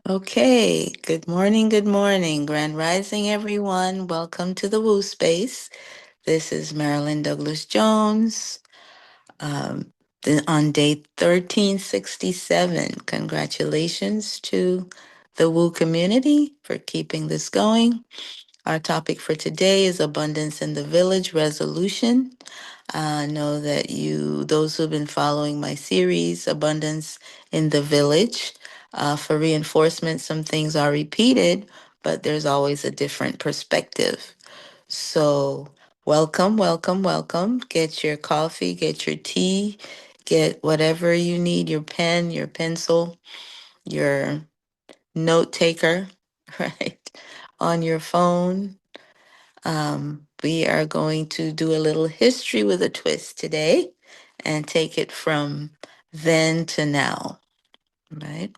Okay, good morning, Grand Rising, everyone. Welcome to the Woo Space. This is Marilyn Douglas-Jones on day 1367. Congratulations to the Woo community for keeping this going. Our topic for today is Abundance in the Village Resolution. I know that those who've been following my series, Abundance in the Village, for reinforcement, some things are repeated, but there's always a different perspective. So, welcome, welcome, welcome. Get your coffee, get your tea, get whatever you need, your pen, your pencil, your note taker, right? On your phone. We are going to do a little history with a twist today and take it from then to now, right?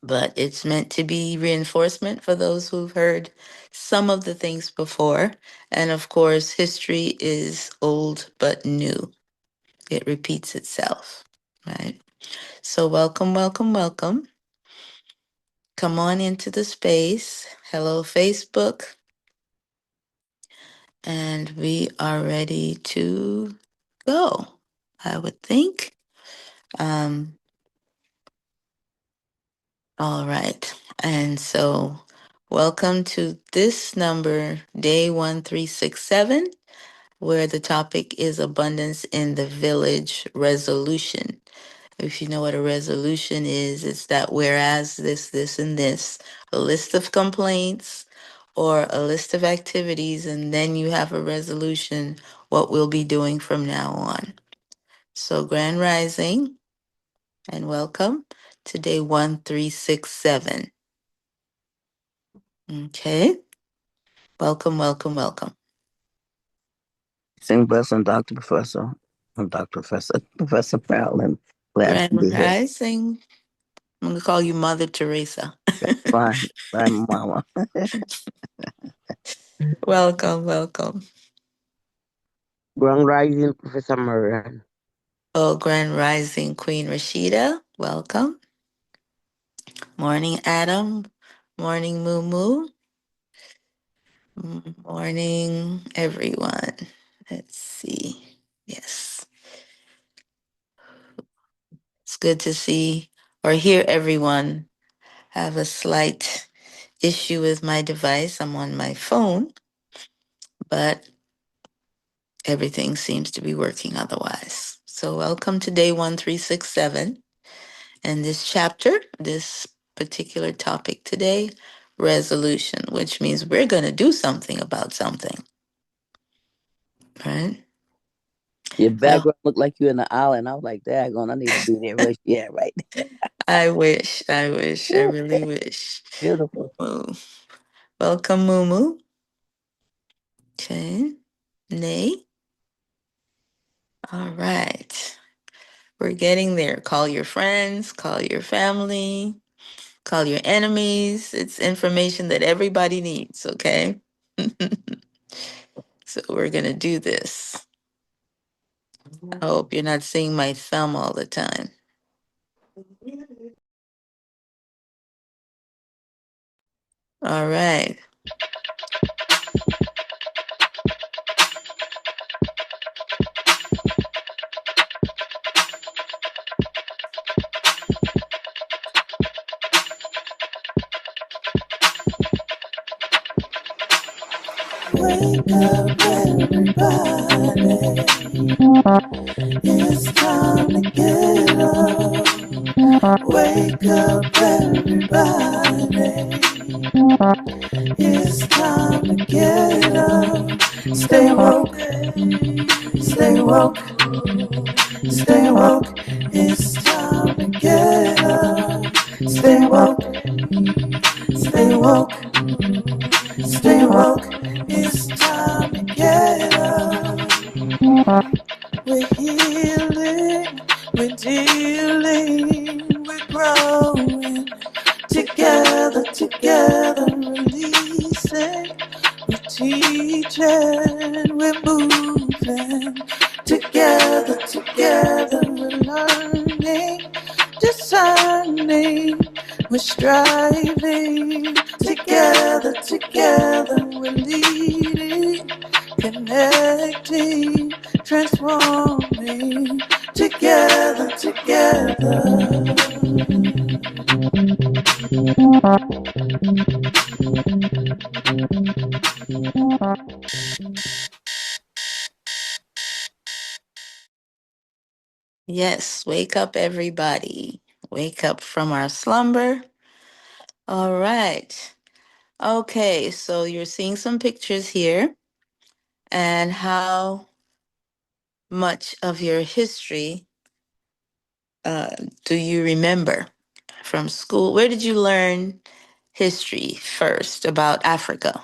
But it's meant to be reinforcement for those who've heard some of the things before. And of course, history is old but new, it repeats itself, right? So, welcome, welcome, welcome. Come on into the space. Hello, Facebook. And we are ready to go, I would think. Um, all right. And so, welcome to this number, day 1367, where the topic is Abundance in the Village Resolution. If you know what a resolution is, it's that whereas this, and this, a list of complaints or a list of activities, and then you have a resolution, what we'll be doing from now on. So, Grand Rising, and welcome to day 1367. Okay. Welcome, welcome, welcome. Sing blessing, Dr. Professor. I'm Dr. Professor. Professor Marilyn. Glad to Grand be here. Rising. I'm going to call you Mother Teresa. Fine. Fine, Mama. Welcome, welcome. Grand Rising, Professor Marilyn. Oh, Grand Rising Queen Rashida. Welcome. Morning, Adam. Morning, Moo Moo. Morning, everyone. Let's see. Yes. It's good to see or hear everyone. I have a slight issue with my device. I'm on my phone, but everything seems to be working otherwise. So, welcome to day 1367. And this chapter, this particular topic today, resolution, which means we're going to do something about something, right? Your I, background looked like you in the island. I was like, daggone, I need to be there. Right? Yeah, right. I wish, I really wish. Beautiful. Well, welcome, Mumu. Okay. Nay. All right. We're getting there. Call your friends, call your family, call your enemies. It's information that everybody needs, okay? So we're going to do this. I hope you're not seeing my thumb all the time. All right. Wake up, everybody. It's time to get up. Wake up, everybody. It's time to get up. Stay woke, stay woke, stay woke. It's time to get up. Stay woke, stay woke, stay woke. It's time to get up. We're healing, we're dealing, we're growing. Together, releasing. We're teaching, we're moving. Together, we're learning, discerning. we're striving. Together, together, we're leading, connecting, transforming. Together, together. Yes, wake up, everybody. Wake up from our slumber. All right. Okay, so you're seeing some pictures here, and how much of your history uh, do you remember from school? Where did you learn history first about Africa?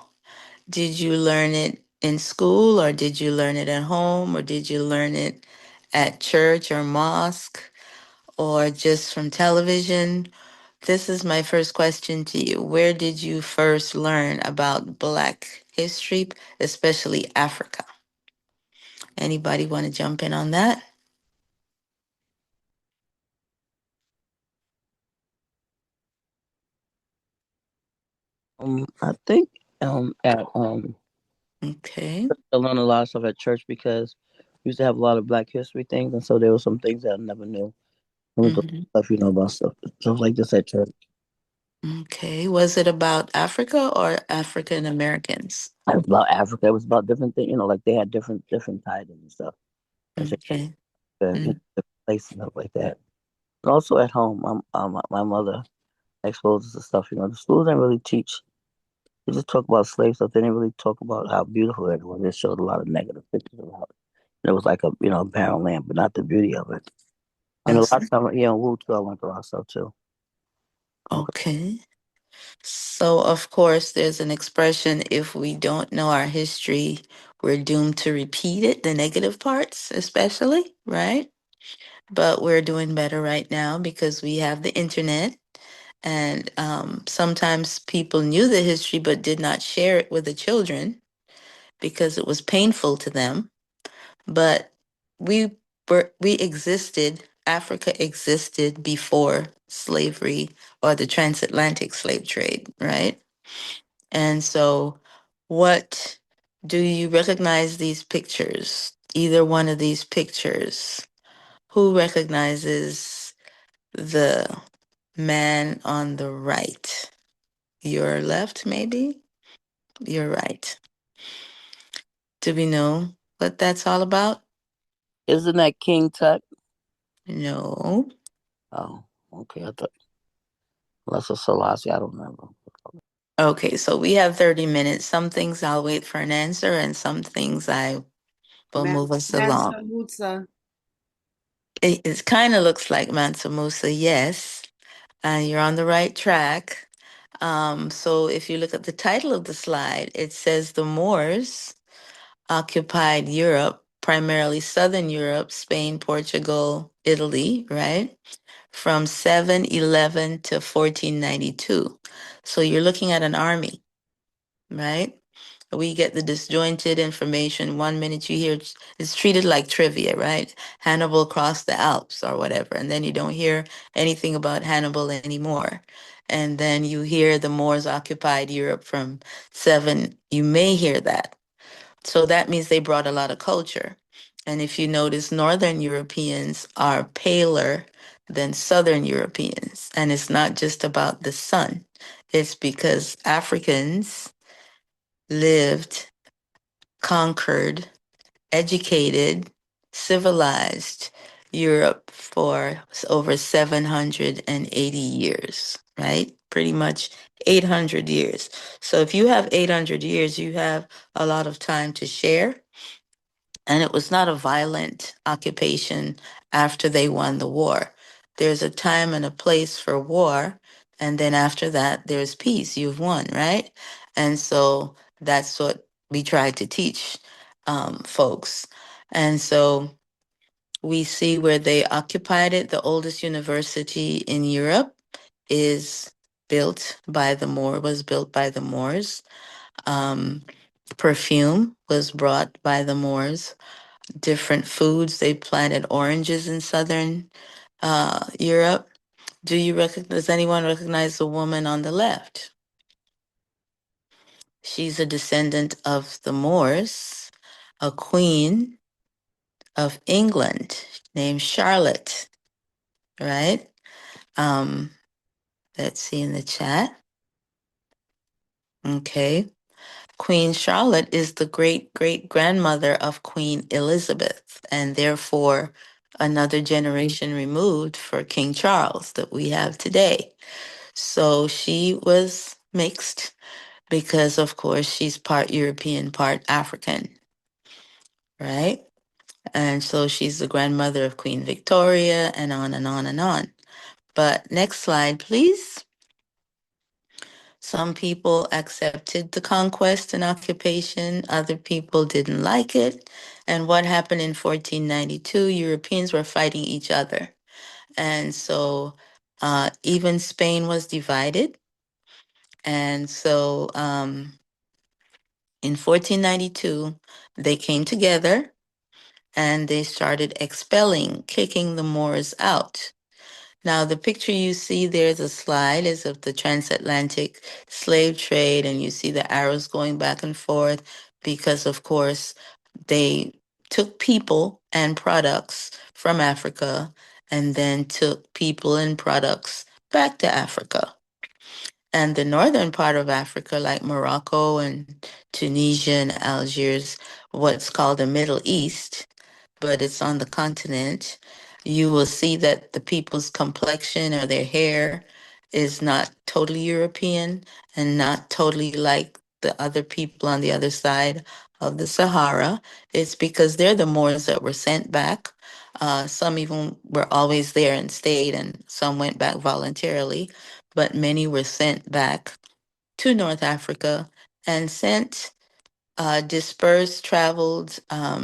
Did you learn it in school, or did you learn it at home, or did you learn it at church or mosque, or just from television? This is my first question to you. Where did you first learn about Black history, especially Africa? Anybody want to jump in on that? I think at Okay. I learned a lot of stuff at church because we used to have a lot of Black history things, and so there were some things that I never knew. And we Hmm. stuff, about stuff like this at church. Okay. Was it about Africa or African Americans? It was about Africa. It was about different things. Like they had different titles and stuff. I said, Okay. Mm. different places and stuff like that. And also at home, my mother exposes the stuff. The schools didn't really teach. They just talk about slave stuff. They didn't really talk about how beautiful it was. They showed a lot of negative pictures about it. And it was like a barren land, but not the beauty of it. And a lot of Awesome. time, Wu too. I went through a lot of stuff too. Okay. Okay. So, of course, there's an expression, if we don't know our history, we're doomed to repeat it, the negative parts, especially, right? But we're doing better right now because we have the internet. And sometimes people knew the history but did not share it with the children because it was painful to them. But we we existed, Africa existed before slavery or the transatlantic slave trade, right? And so, what do you recognize these pictures? Either one of these pictures? Who recognizes the man on the right? Your left, maybe? Your right. Do we know what that's all about? Isn't that King Tut? No. Oh, okay. I thought that's a Selassie. I don't remember. Okay, so we have 30 minutes. Some things I'll wait for an answer, and some things I will move us along. Mansa Musa. It kind of looks like Mansa Musa, yes. You're on the right track. So if you look at the title of the slide, it says the Moors occupied Europe, primarily Southern Europe, Spain, Portugal, Italy, right? From 711 to 1492. So you're looking at an army, right? We get the disjointed information. One minute you hear it's treated like trivia, right? Hannibal crossed the Alps or whatever. And then you don't hear anything about Hannibal anymore. And then you hear the Moors occupied Europe from seven. You may hear that. So that means they brought a lot of culture. And if you notice, Northern Europeans are paler than Southern Europeans. And it's not just about the sun, it's because Africans lived, conquered, educated, civilized Europe for over 780 years, right? Pretty much 800 years. So if you have 800 years, you have a lot of time to share. And it was not a violent occupation after they won the war. There's a time and a place for war. And then after that, there's peace. You've won, right? And so that's what we try to teach folks. And so we see where they occupied it. The oldest university in Europe is built by the Moor, was built by the Moors. Um, Perfume was brought by the Moors. Different foods. They planted oranges in southern Europe. Does anyone recognize the woman on the left? She's a descendant of the Moors, a queen of England named Charlotte, right? Um, let's see in the chat. Okay. Queen Charlotte is the great great grandmother of Queen Elizabeth, and therefore another generation removed for King Charles that we have today. So she was mixed because, of course, she's part European, part African, right? And so she's the grandmother of Queen Victoria, and on and on and on. But next slide, please. Some people accepted the conquest and occupation, other people didn't like it. And what happened in 1492? Europeans were fighting each other. And so even Spain was divided. And so in 1492, they came together and they started expelling, kicking the Moors out. Now, the picture you see there's a slide is of the transatlantic slave trade, and you see the arrows going back and forth because, of course, they took people and products from Africa and then took people and products back to Africa. And the northern part of Africa, like Morocco and Tunisia and Algiers, what's called the Middle East, but it's on the continent, you will see that the people's complexion or their hair is not totally European and not totally like the other people on the other side of the Sahara. It's because they're the Moors that were sent back. Some even were always there and stayed, and some went back voluntarily, but many were sent back to North Africa and sent dispersed, traveled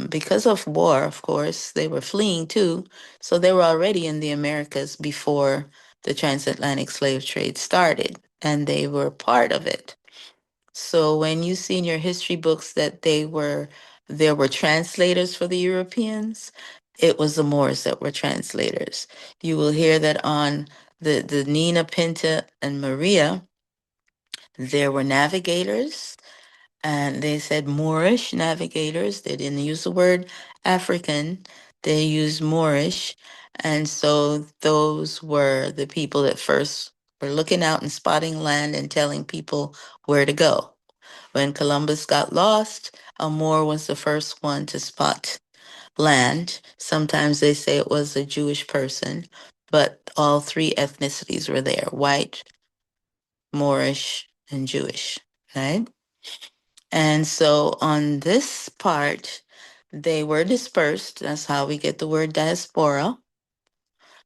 because of war, of course. They were fleeing too. So they were already in the Americas before the transatlantic slave trade started, and they were part of it. So when you see in your history books that there were translators for the Europeans, it was the Moors that were translators. You will hear that on the Nina, Pinta, and Maria, there were navigators, and they said Moorish navigators. They didn't use the word African, they used Moorish. And so those were the people that first were looking out and spotting land and telling people where to go. When Columbus got lost, a Moor was the first one to spot land. Sometimes they say it was a Jewish person, but all three ethnicities were there: white, Moorish, and Jewish, right? And so on this part, they were dispersed. That's how we get the word diaspora.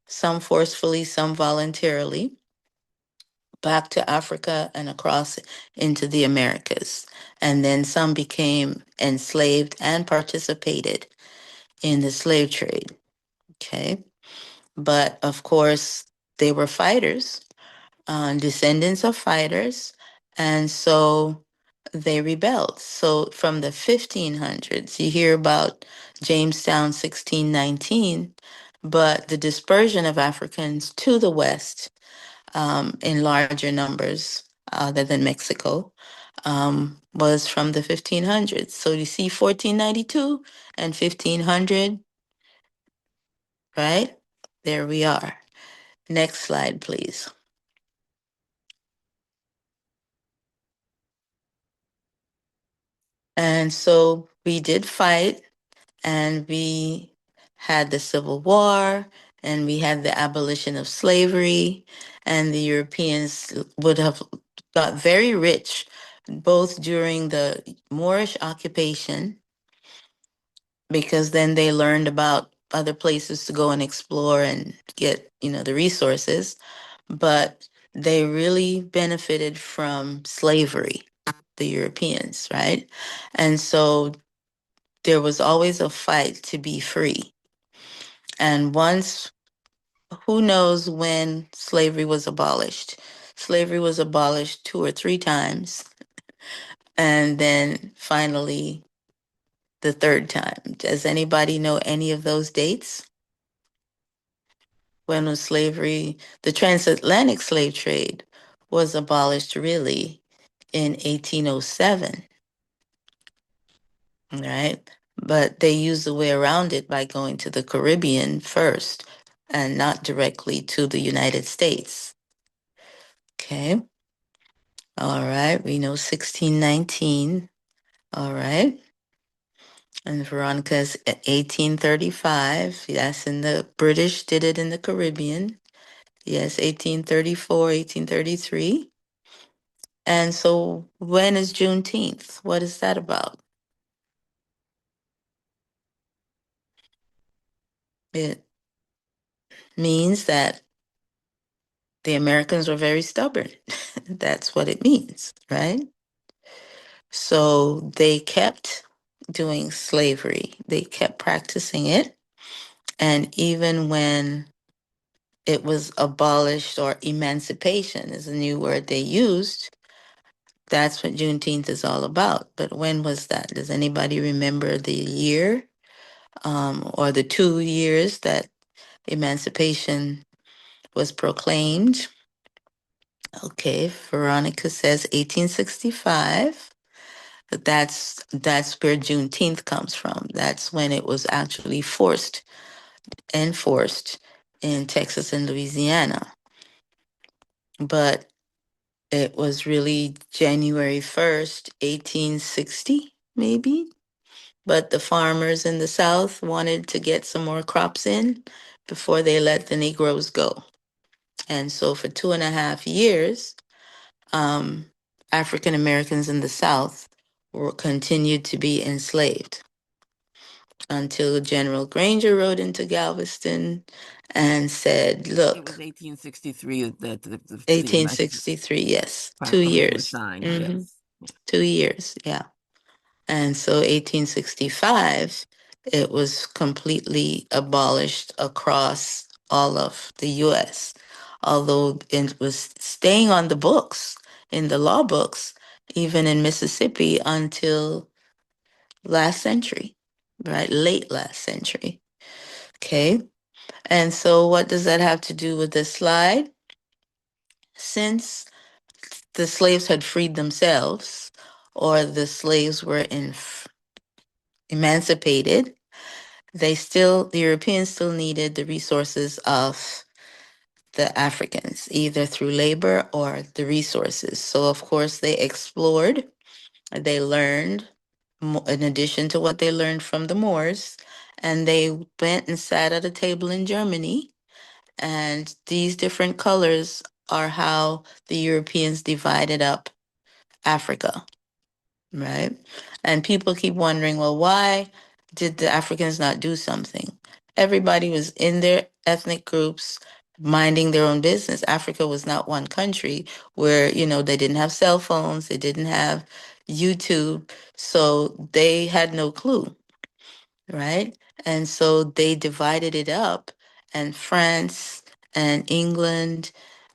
Some forcefully, some voluntarily, back to Africa and across into the Americas. And then some became enslaved and participated in the slave trade. Okay. But of course, they were fighters, descendants of fighters. And so they rebelled. So from the 1500s, you hear about Jamestown 1619, but the dispersion of Africans to the West in larger numbers, other than Mexico, was from the 1500s. So you see 1492 and 1500, right? There we are. Next slide, please. And so we did fight, and we had the Civil War, and we had the abolition of slavery, and the Europeans would have got very rich both during the Moorish occupation, because then they learned about other places to go and explore and get, the resources, but they really benefited from slavery, the Europeans, right? And so there was always a fight to be free. And once, who knows when slavery was abolished? Slavery was abolished 2 or 3 times, and then finally the third time. Does anybody know any of those dates? When was slavery, the transatlantic slave trade was abolished really in 1807, right? But they used the way around it by going to the Caribbean first and not directly to the United States. Okay. All right. We know 1619. All right. And Veronica's 1835. Yes, and the British did it in the Caribbean. Yes, 1834, 1833. And so when is Juneteenth? What is that about? It means that the Americans were very stubborn. That's what it means, right? So they kept doing slavery, they kept practicing it. And even when it was abolished, or emancipation is a new word they used, that's what Juneteenth is all about. But when was that? Does anybody remember the year, or the 2 years that emancipation was proclaimed? Okay, Veronica says 1865. But that's where Juneteenth comes from. That's when it was actually enforced in Texas and Louisiana. But it was really January 1st, 1860, maybe. But the farmers in the South wanted to get some more crops in before they let the Negroes go. And so for 2.5 years, um, African Americans in the South were continued to be enslaved until General Granger rode into Galveston and said, It was look, 1863 that the 1863, yes, 2 years. was signed. Hmm. Yes. 2 years, yeah. And so 1865, it was completely abolished across all of the US, although it was staying on the books, in the law books, even in Mississippi until last century, right? Late last century. Okay. And so, what does that have to do with this slide? Since the slaves had freed themselves, or the slaves were emancipated, the Europeans still needed the resources of the Africans, either through labor or the resources. So, of course, they explored, they learned, in addition to what they learned from the Moors, and they went and sat at a table in Germany. And these different colors are how the Europeans divided up Africa, right? And people keep wondering, well, why did the Africans not do something? Everybody was in their ethnic groups minding their own business. Africa was not one country where, they didn't have cell phones, they didn't have YouTube, so they had no clue, right? And so they divided it up, and France and England,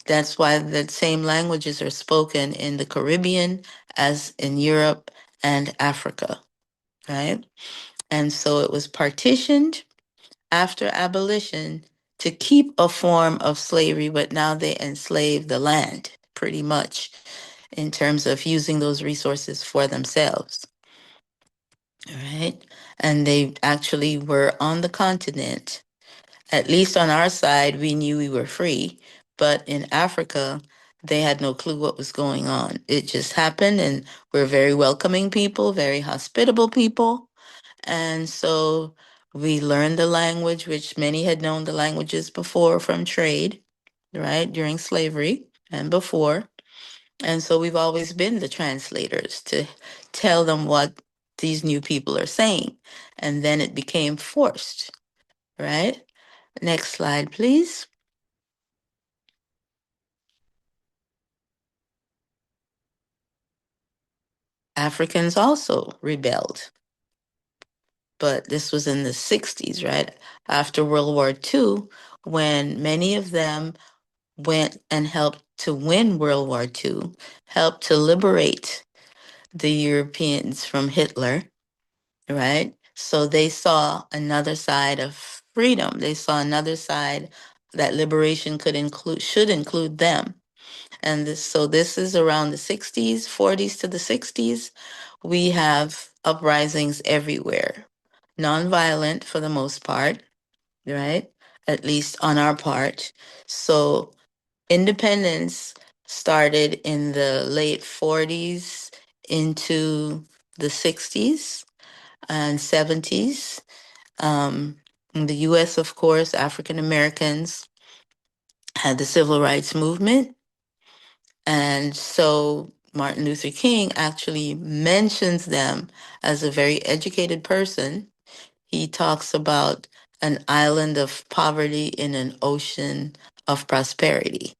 that's why the same languages are spoken in the Caribbean as in Europe and Africa, right? And so it was partitioned after abolition to keep a form of slavery, but now they enslave the land pretty much in terms of using those resources for themselves. All right. And they actually were on the continent. At least on our side, we knew we were free. But in Africa, they had no clue what was going on. It just happened, and we're very welcoming people, very hospitable people. And so we learned the language, which many had known the languages before from trade, right, during slavery and before. And so we've always been the translators to tell them what these new people are saying. And then it became forced, right? Next slide, please. Africans also rebelled, but this was in the 60s, right? After World War II, when many of them went and helped to win World War II, helped to liberate the Europeans from Hitler, right? So they saw another side of freedom. They saw another side that liberation should include them. And this is around the 60s, 40s to the 60s. We have uprisings everywhere, nonviolent for the most part, right? At least on our part. So independence started in the late 40s into the 60s and 70s. In the US, of course, African Americans had the civil rights movement. And so Martin Luther King actually mentions them as a very educated person. He talks about an island of poverty in an ocean of prosperity,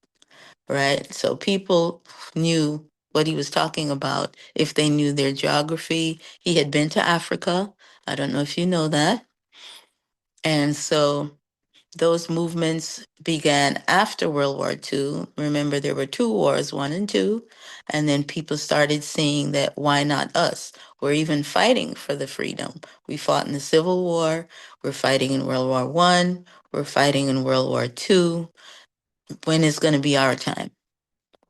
right? So people knew what he was talking about if they knew their geography. He had been to Africa. I don't know if you know that. And so those movements began after World War II. Remember, there were two wars, one and two. And then people started seeing that why not us? We're even fighting for the freedom. We fought in the Civil War. We're fighting in World War I. We're fighting in World War II. When is going to be our time?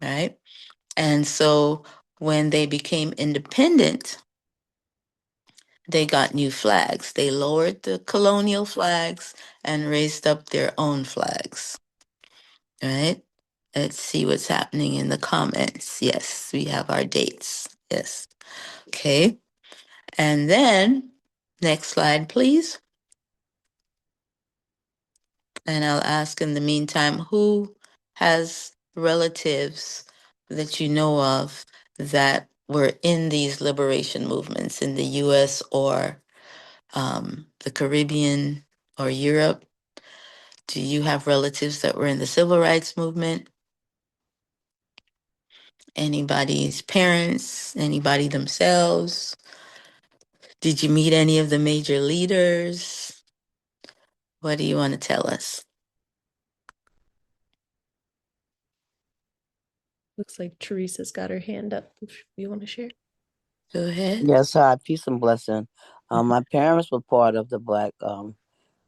Right? And so when they became independent, they got new flags. They lowered the colonial flags and raised up their own flags. Right? Let's see what's happening in the comments. Yes, we have our dates. Yes. Okay. And then, next slide, please. And I'll ask in the meantime, who has relatives that you know of that were in these liberation movements in the US or the Caribbean or Europe? Do you have relatives that were in the civil rights movement? Anybody's parents? Anybody themselves? Did you meet any of the major leaders? What do you want to tell us? Looks like Teresa's got her hand up. If you want to share. Go ahead. Yes, hi, peace and blessing. My parents were part of the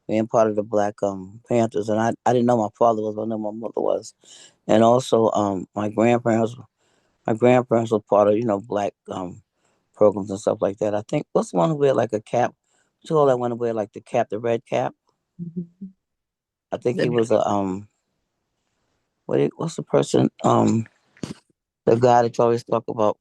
being part of the Black Panthers, and I didn't know my father was, but I know my mother was, and also my grandparents were part of Black programs and stuff like that. I think what's the one who wear like a cap? What's all that one who wear like the cap, the red cap? Mhm. I think he The- was a what's the person the guy that you always talk about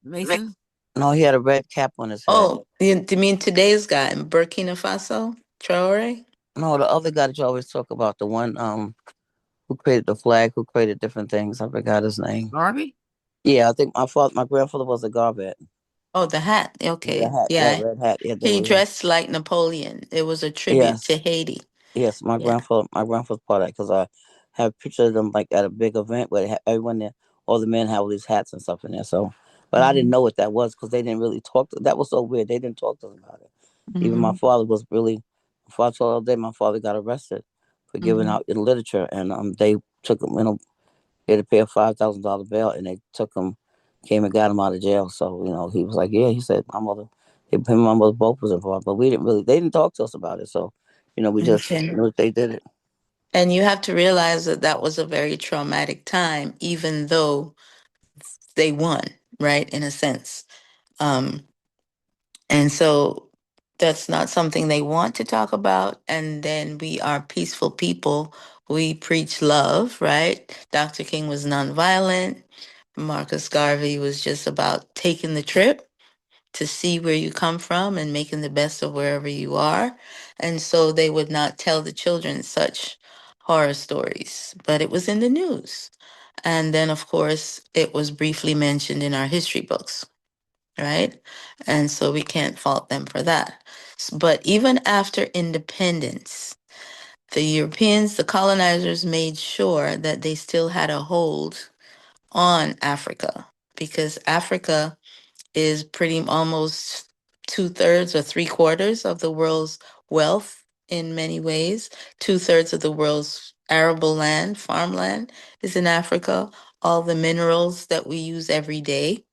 Mason? no, he had a red cap on his head. Oh, you mean today's guy in Burkina Faso? Traore? No, the other guy that you always talk about, the one who created the flag, who created different things. I forgot his name. Garvey? Yeah, I think my grandfather was a Garvette. Oh, the hat. The Okay. hat, that Yeah. red hat. Yeah, they He were. dressed like Napoleon. It was a tribute to Yes, Haiti. yes. Yeah. My grandfather's part of that because I have pictures of them like at a big event where they had everyone there, all the men have all these hats and stuff in there. So, but I didn't Mhm. know what that was because they didn't really talk. That was so weird. They didn't talk to us about it. Even my Mhm. father was really. Before I told all day, my father got arrested for giving Mhm. out in literature, and they took him. He had to pay a $5,000 bail, and they took him, came and got him out of jail. So he was like, yeah, he said my mother, him and my mother both was involved, but we didn't really, they didn't talk to us about it. So we just Okay. knew they did it. And you have to realize that that was a very traumatic time, even though they won, right? In a sense. Um, and so that's not something they want to talk about. And then we are peaceful people. We preach love, right? Dr. King was nonviolent. Marcus Garvey was just about taking the trip to see where you come from and making the best of wherever you are. And so they would not tell the children such horror stories, but it was in the news. And then, of course, it was briefly mentioned in our history books, right? And so we can't fault them for that. But even after independence, the Europeans, the colonizers made sure that they still had a hold on Africa because Africa is pretty almost two-thirds or three-quarters of the world's wealth in many ways. Two-thirds of the world's arable land, farmland, is in Africa. All the minerals that we use every day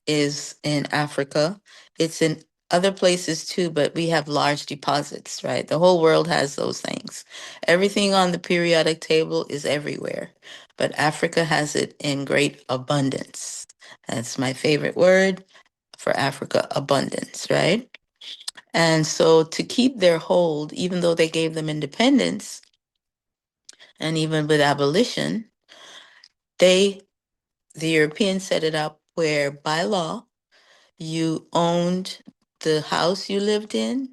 is in Africa. It's in Other places too, but we have large deposits, right? The whole world has those things. Everything on the periodic table is everywhere, but Africa has it in great abundance. That's my favorite word for Africa, abundance, right? And so to keep their hold, even though they gave them independence, and even with abolition, they, the Europeans set it up where by law, you owned the house you lived in,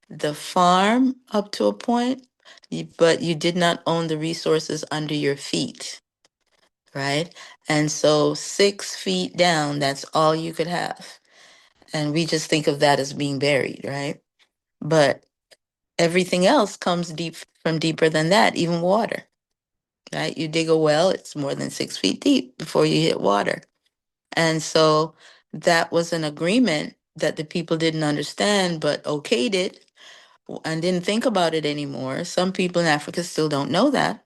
the farm up to a point, but you did not own the resources under your feet, right? And so 6 feet down, that's all you could have. And we just think of that as being buried, right? But everything else comes deep from deeper than that, even water, right? You dig a well, it's more than 6 feet deep before you hit water. And so that was an agreement that the people didn't understand, but okayed it and didn't think about it anymore. Some people in Africa still don't know that.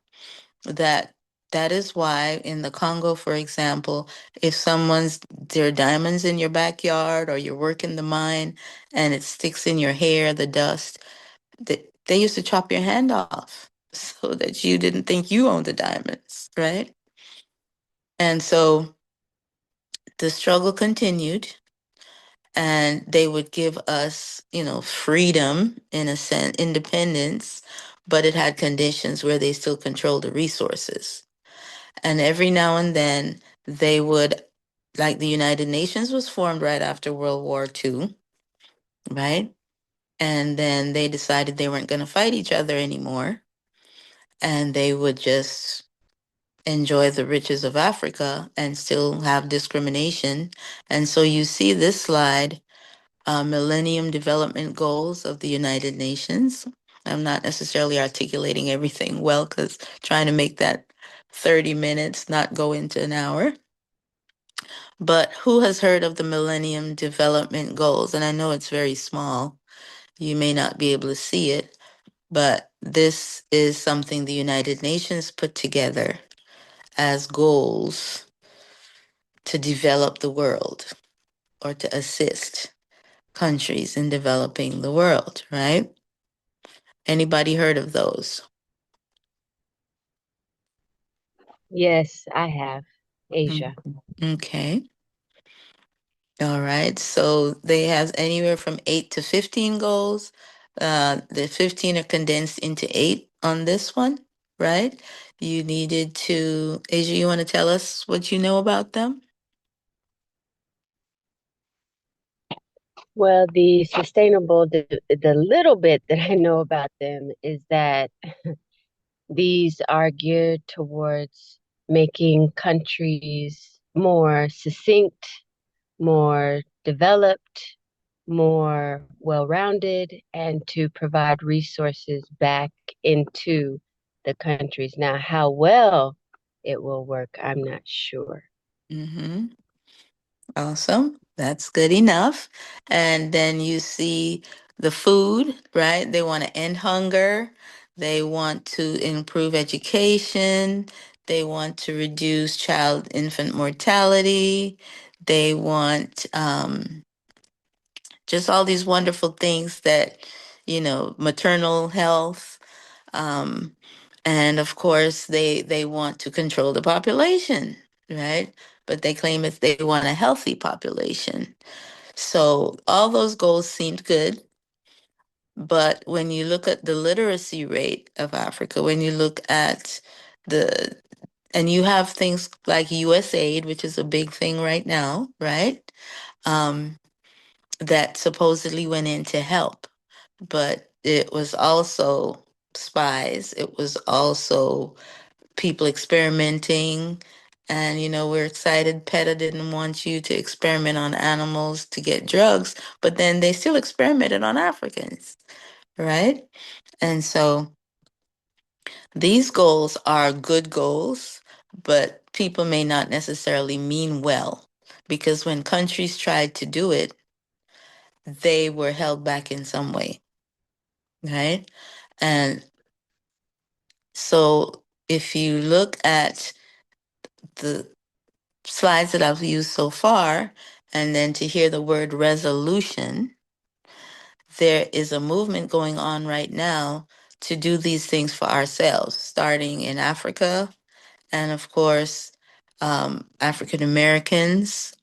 That that is why in the Congo, for example, if there are diamonds in your backyard or you're working the mine and it sticks in your hair, the dust, they used to chop your hand off so that you didn't think you owned the diamonds, right? And so the struggle continued and they would give us, freedom in a sense, independence, but it had conditions where they still controlled the resources. And every now and then they would, like the United Nations was formed right after World War II, right? And then they decided they weren't going to fight each other anymore. And they would just enjoy the riches of Africa and still have discrimination. And so you see this slide, Millennium Development Goals of the United Nations. I'm not necessarily articulating everything well because trying to make that 30 minutes not go into an hour. But who has heard of the Millennium Development Goals? And I know it's very small. You may not be able to see it, but this is something the United Nations put together as goals to develop the world or to assist countries in developing the world, right? Anybody heard of those? Yes, I have. Asia. Mm. Okay. All right. So they have anywhere from 8 to 15 goals. The 15 are condensed into 8 on this one, right? You needed to, Asia, you want to tell us what you know about them? Well, the sustainable, the little bit that I know about them is that these are geared towards making countries more succinct, more developed, more well-rounded, and to provide resources back into the countries. Now, how well it will work, I'm not sure. Mm-hmm. Awesome. That's good enough. And then you see the food, right? They want to end hunger. They want to improve education. They want to reduce child infant mortality. They want just all these wonderful things that, maternal health. Um, and of course, they want to control the population, right? But they claim if they want a healthy population. So all those goals seemed good. But when you look at the literacy rate of Africa, when you look at the, and you have things like USAID, which is a big thing right now, right? Um, that supposedly went in to help, but it was also spies. It was also people experimenting. And, we're excited. PETA didn't want you to experiment on animals to get drugs, but then they still experimented on Africans, right? And so these goals are good goals, but people may not necessarily mean well because when countries tried to do it, they were held back in some way, right? And so if you look at the slides that I've used so far, and then to hear the word resolution, there is a movement going on right now to do these things for ourselves, starting in Africa. And of course, African Americans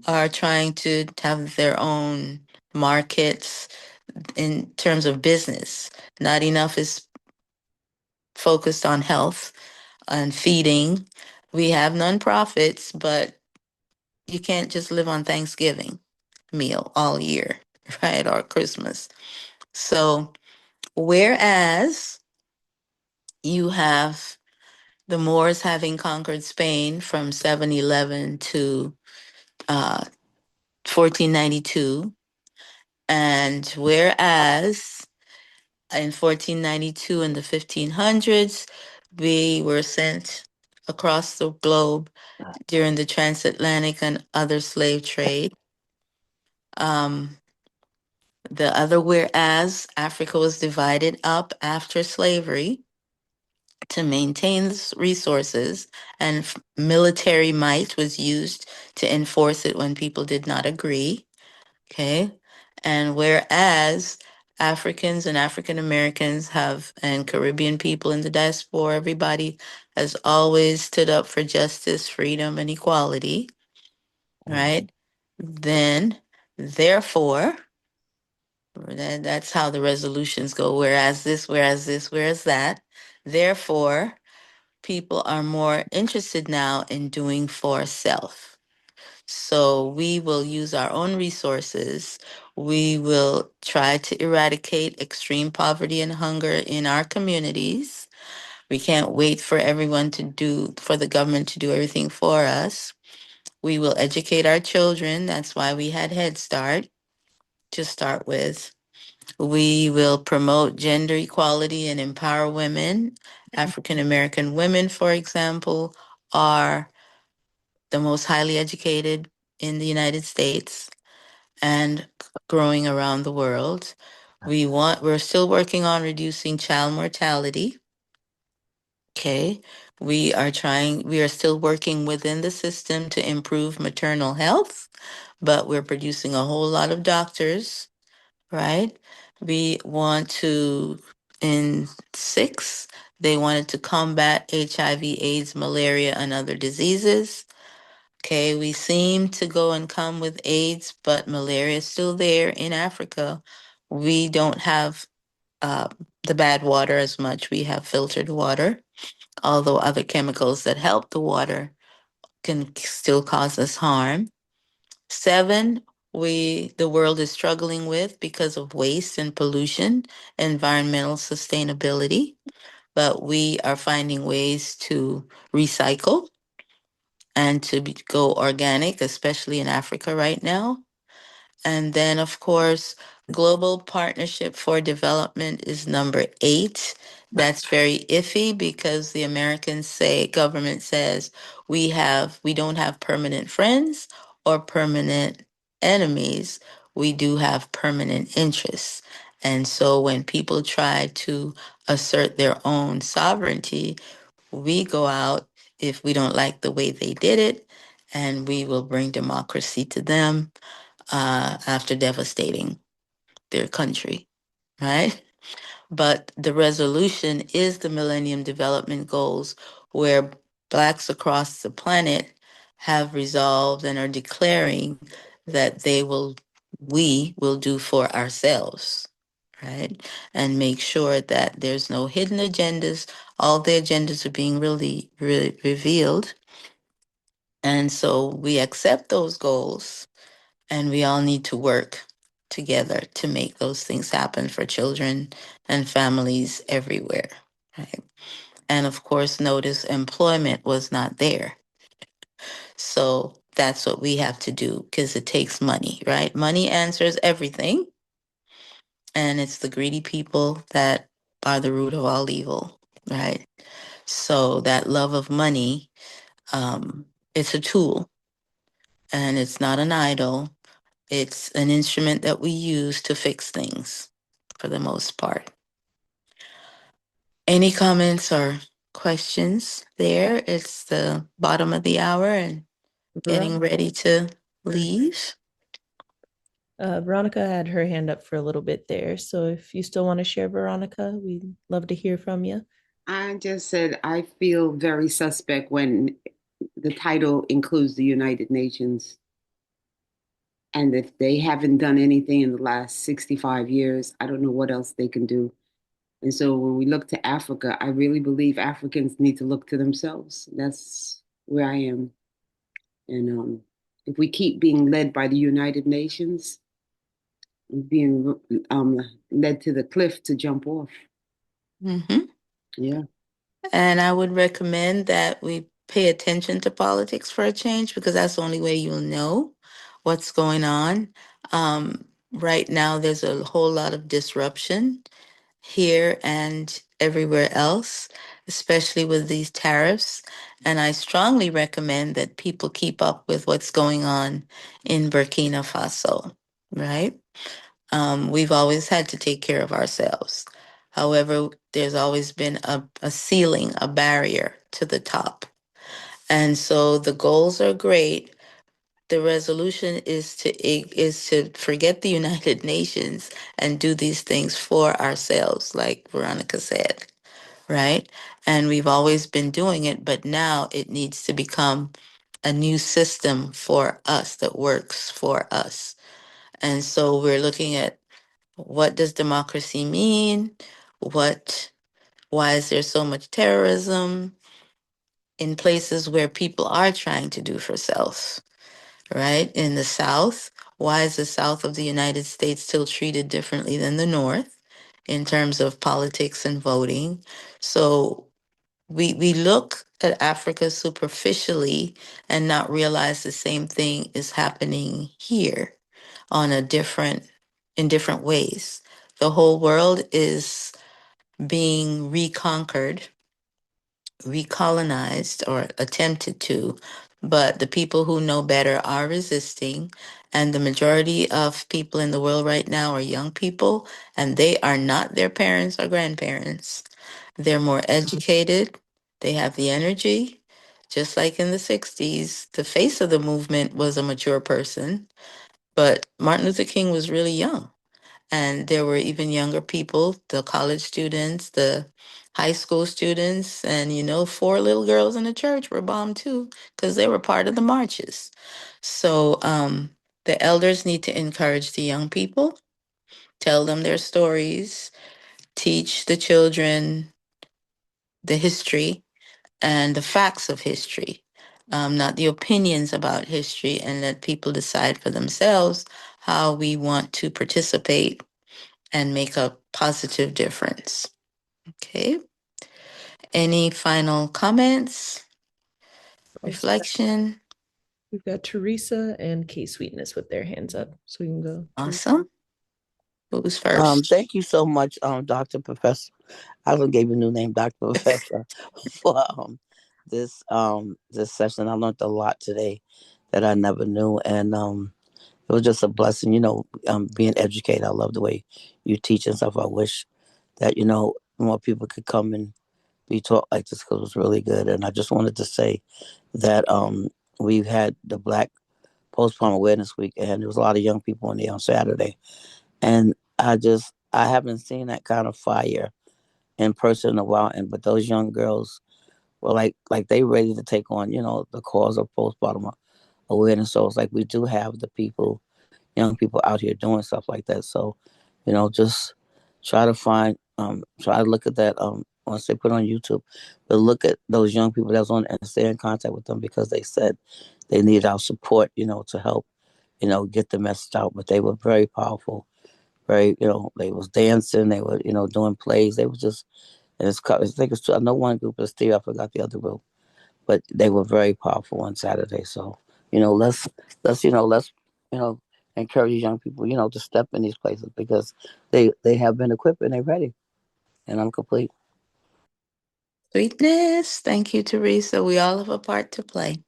are trying to have their own markets in terms of business. Not enough is focused on health and feeding. We have nonprofits, but you can't just live on Thanksgiving meal all year, right? Or Christmas. So, whereas you have the Moors having conquered Spain from 711 to 1492, and whereas in 1492 in the 1500s, we were sent across the globe during the transatlantic and other slave trade. Um, the other, whereas Africa was divided up after slavery to maintain resources, and military might was used to enforce it when people did not agree. Okay. And whereas Africans and African Americans have, and Caribbean people in the diaspora, everybody has always stood up for justice, freedom, and equality, right? Then, therefore, that's how the resolutions go. Whereas this, whereas this, whereas that. Therefore, people are more interested now in doing for self. So we will use our own resources. We will try to eradicate extreme poverty and hunger in our communities. We can't wait for everyone to do, for the government to do everything for us. We will educate our children. That's why we had Head Start to start with. We will promote gender equality and empower women. African American women, for example, are the most highly educated in the United States and growing around the world. We're still working on reducing child mortality. Okay. We are still working within the system to improve maternal health, but we're producing a whole lot of doctors, right? We want to, in six, they wanted to combat HIV, AIDS, malaria, and other diseases. Okay, we seem to go and come with AIDS, but malaria is still there in Africa. We don't have uh, the bad water as much. We have filtered water, although other chemicals that help the water can still cause us harm. Seven, the world is struggling with because of waste and pollution, environmental sustainability, but we are finding ways to recycle and to go organic, especially in Africa right now. And then, of course, Global Partnership for Development is number 8. That's very iffy because the Americans say, government says, we don't have permanent friends or permanent enemies. We do have permanent interests. And so when people try to assert their own sovereignty, we go out if we don't like the way they did it, and we will bring democracy to them after devastating their country, right? But the resolution is the Millennium Development Goals, where Blacks across the planet have resolved and are declaring that we will do for ourselves, right? And make sure that there's no hidden agendas. All the agendas are being really revealed. And so we accept those goals, and we all need to work together to make those things happen for children and families everywhere, right? And of course, notice employment was not there. So that's what we have to do because it takes money, right? Money answers everything. And it's the greedy people that are the root of all evil, right? So that love of money, it's a tool and it's not an idol. It's an instrument that we use to fix things for the most part. Any comments or questions there? It's the bottom of the hour and getting ready to leave. Veronica had her hand up for a little bit there. So if you still want to share, Veronica, we'd love to hear from you. I just said I feel very suspect when the title includes the United Nations. And if they haven't done anything in the last 65 years, I don't know what else they can do. And so when we look to Africa, I really believe Africans need to look to themselves. That's where I am. And if we keep being led by the United Nations, being led to the cliff to jump off. Mm-hmm. Yeah. And I would recommend that we pay attention to politics for a change, because that's the only way you'll know what's going on. Right now, there's a whole lot of disruption here and everywhere else, especially with these tariffs. And I strongly recommend that people keep up with what's going on in Burkina Faso, right? We've always had to take care of ourselves. However, there's always been a ceiling, a barrier to the top. And so the goals are great. The resolution is to forget the United Nations and do these things for ourselves, like Veronica said, right? And we've always been doing it, but now it needs to become a new system for us that works for us. And so we're looking at, what does democracy mean? Why is there so much terrorism in places where people are trying to do for self, right? In the South, why is the South of the United States still treated differently than the North in terms of politics and voting? So we look at Africa superficially and not realize the same thing is happening here on in different ways. The whole world is being reconquered, recolonized, or attempted to, but the people who know better are resisting. And the majority of people in the world right now are young people, and they are not their parents or grandparents. They're more educated, they have the energy. Just like in the 60s, the face of the movement was a mature person, but Martin Luther King was really young. And there were even younger people, the college students, the high school students, and 4 little girls in the church were bombed too, because they were part of the marches. So the elders need to encourage the young people, tell them their stories, teach the children the history and the facts of history, not the opinions about history, and let people decide for themselves how we want to participate and make a positive difference. Okay. Any final comments? Reflection? We've got Teresa and K Sweetness with their hands up. So we can go. Awesome. Who's first? Thank you so much, Doctor Professor. I was gonna give you a new name, Doctor Professor, for this session. I learned a lot today that I never knew, and it was just a blessing. Being educated. I love the way you teach and stuff. I wish that more people could come and be taught like this, because it was really good. And I just wanted to say that we've had the Black Postpartum Awareness Week, and there was a lot of young people in there on Saturday, and I haven't seen that kind of fire in person in a while. And but those young girls were like they ready to take on the cause of postpartum awareness. So it's like we do have the people, young people out here doing stuff like that. So just try to try to look at that once they put on YouTube, but look at those young people that's on and stay in contact with them, because they said they need our support, to help get the message out. But they were very powerful, very they was dancing, they were doing plays, they was just, and I think it's two, I know one group is three, I forgot the other group, but they were very powerful on Saturday. So let's encourage young people to step in these places, because they have been equipped and they're ready. And I'm complete. Sweetness. Thank you, Teresa. We all have a part to play.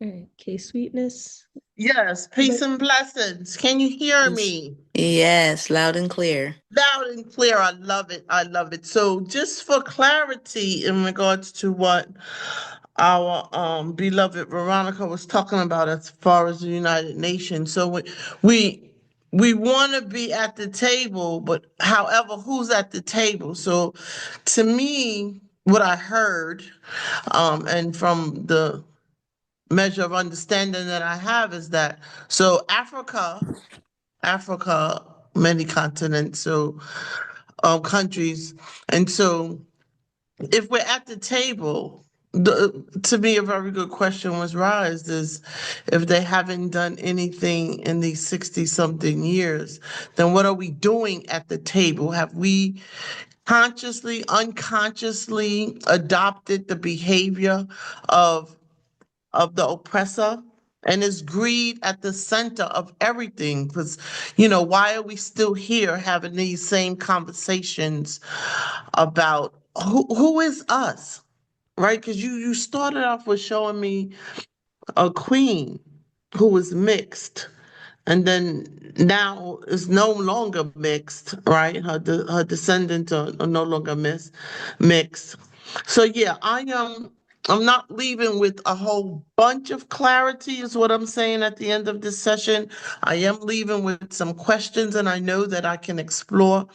All right, K Sweetness. Yes, peace and blessings. Can you hear me? Yes, loud and clear. Loud and clear. I love it. I love it. So, just for clarity in regards to what our beloved Veronica was talking about as far as the United Nations. So we we want to be at the table, but however, who's at the table? So to me, what I heard, and from the measure of understanding that I have is that so Africa, many continents, so countries, and so if we're at the table, to me, a very good question was raised is if they haven't done anything in these 60 something years, then what are we doing at the table? Have we consciously, unconsciously adopted the behavior of the oppressor? And is greed at the center of everything? Because, why are we still here having these same conversations about who is us? Right? Because you started off with showing me a queen who was mixed, and then now is no longer mixed, right? Her descendants are no longer mixed. So yeah, I'm not leaving with a whole bunch of clarity, is what I'm saying at the end of this session. I am leaving with some questions, and I know that I can explore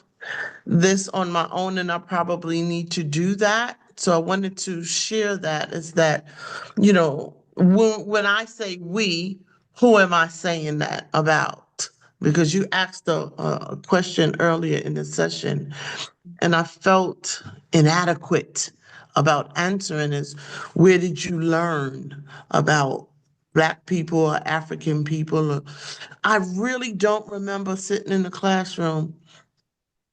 this on my own, and I probably need to do that. So I wanted to share that is that, when I say we, who am I saying that about? Because you asked a question earlier in the session, and I felt inadequate about answering is where did you learn about Black people or African people? I really don't remember sitting in the classroom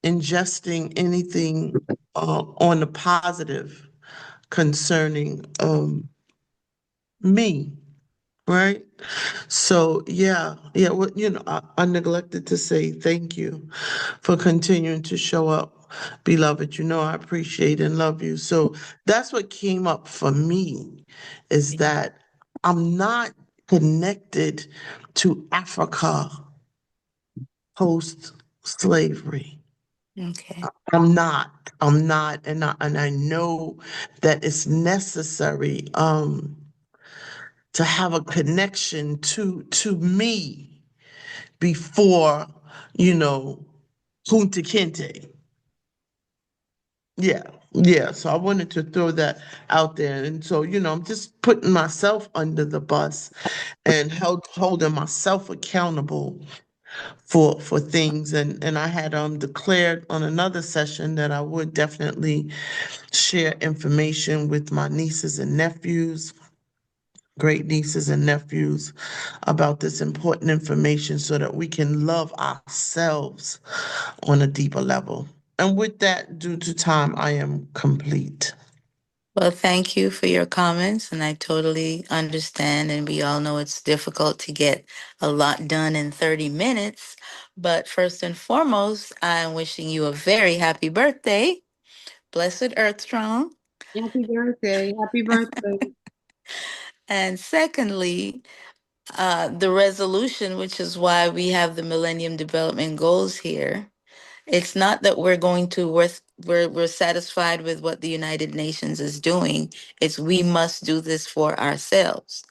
ingesting anything on the positive concerning me, right? So yeah. Well, I neglected to say thank you for continuing to show up, beloved. I appreciate and love you. So that's what came up for me, is that I'm not connected to Africa post slavery. Okay. I'm not. I'm not, and I know that it's necessary to have a connection to me before, you know, Kunta Kinte. Yeah, yeah. So I wanted to throw that out there. And so, I'm just putting myself under the bus and holding myself accountable for things. And I had declared on another session that I would definitely share information with my nieces and nephews, great nieces and nephews, about this important information so that we can love ourselves on a deeper level. And with that, due to time, I am complete. Well, thank you for your comments, and I totally understand. And we all know it's difficult to get a lot done in 30 minutes. But first and foremost, I'm wishing you a very happy birthday. Blessed Earth Strong. Happy birthday. Happy birthday. And secondly, the resolution, which is why we have the Millennium Development Goals here. It's not that we're going to we're satisfied with what the United Nations is doing. It's we must do this for ourselves.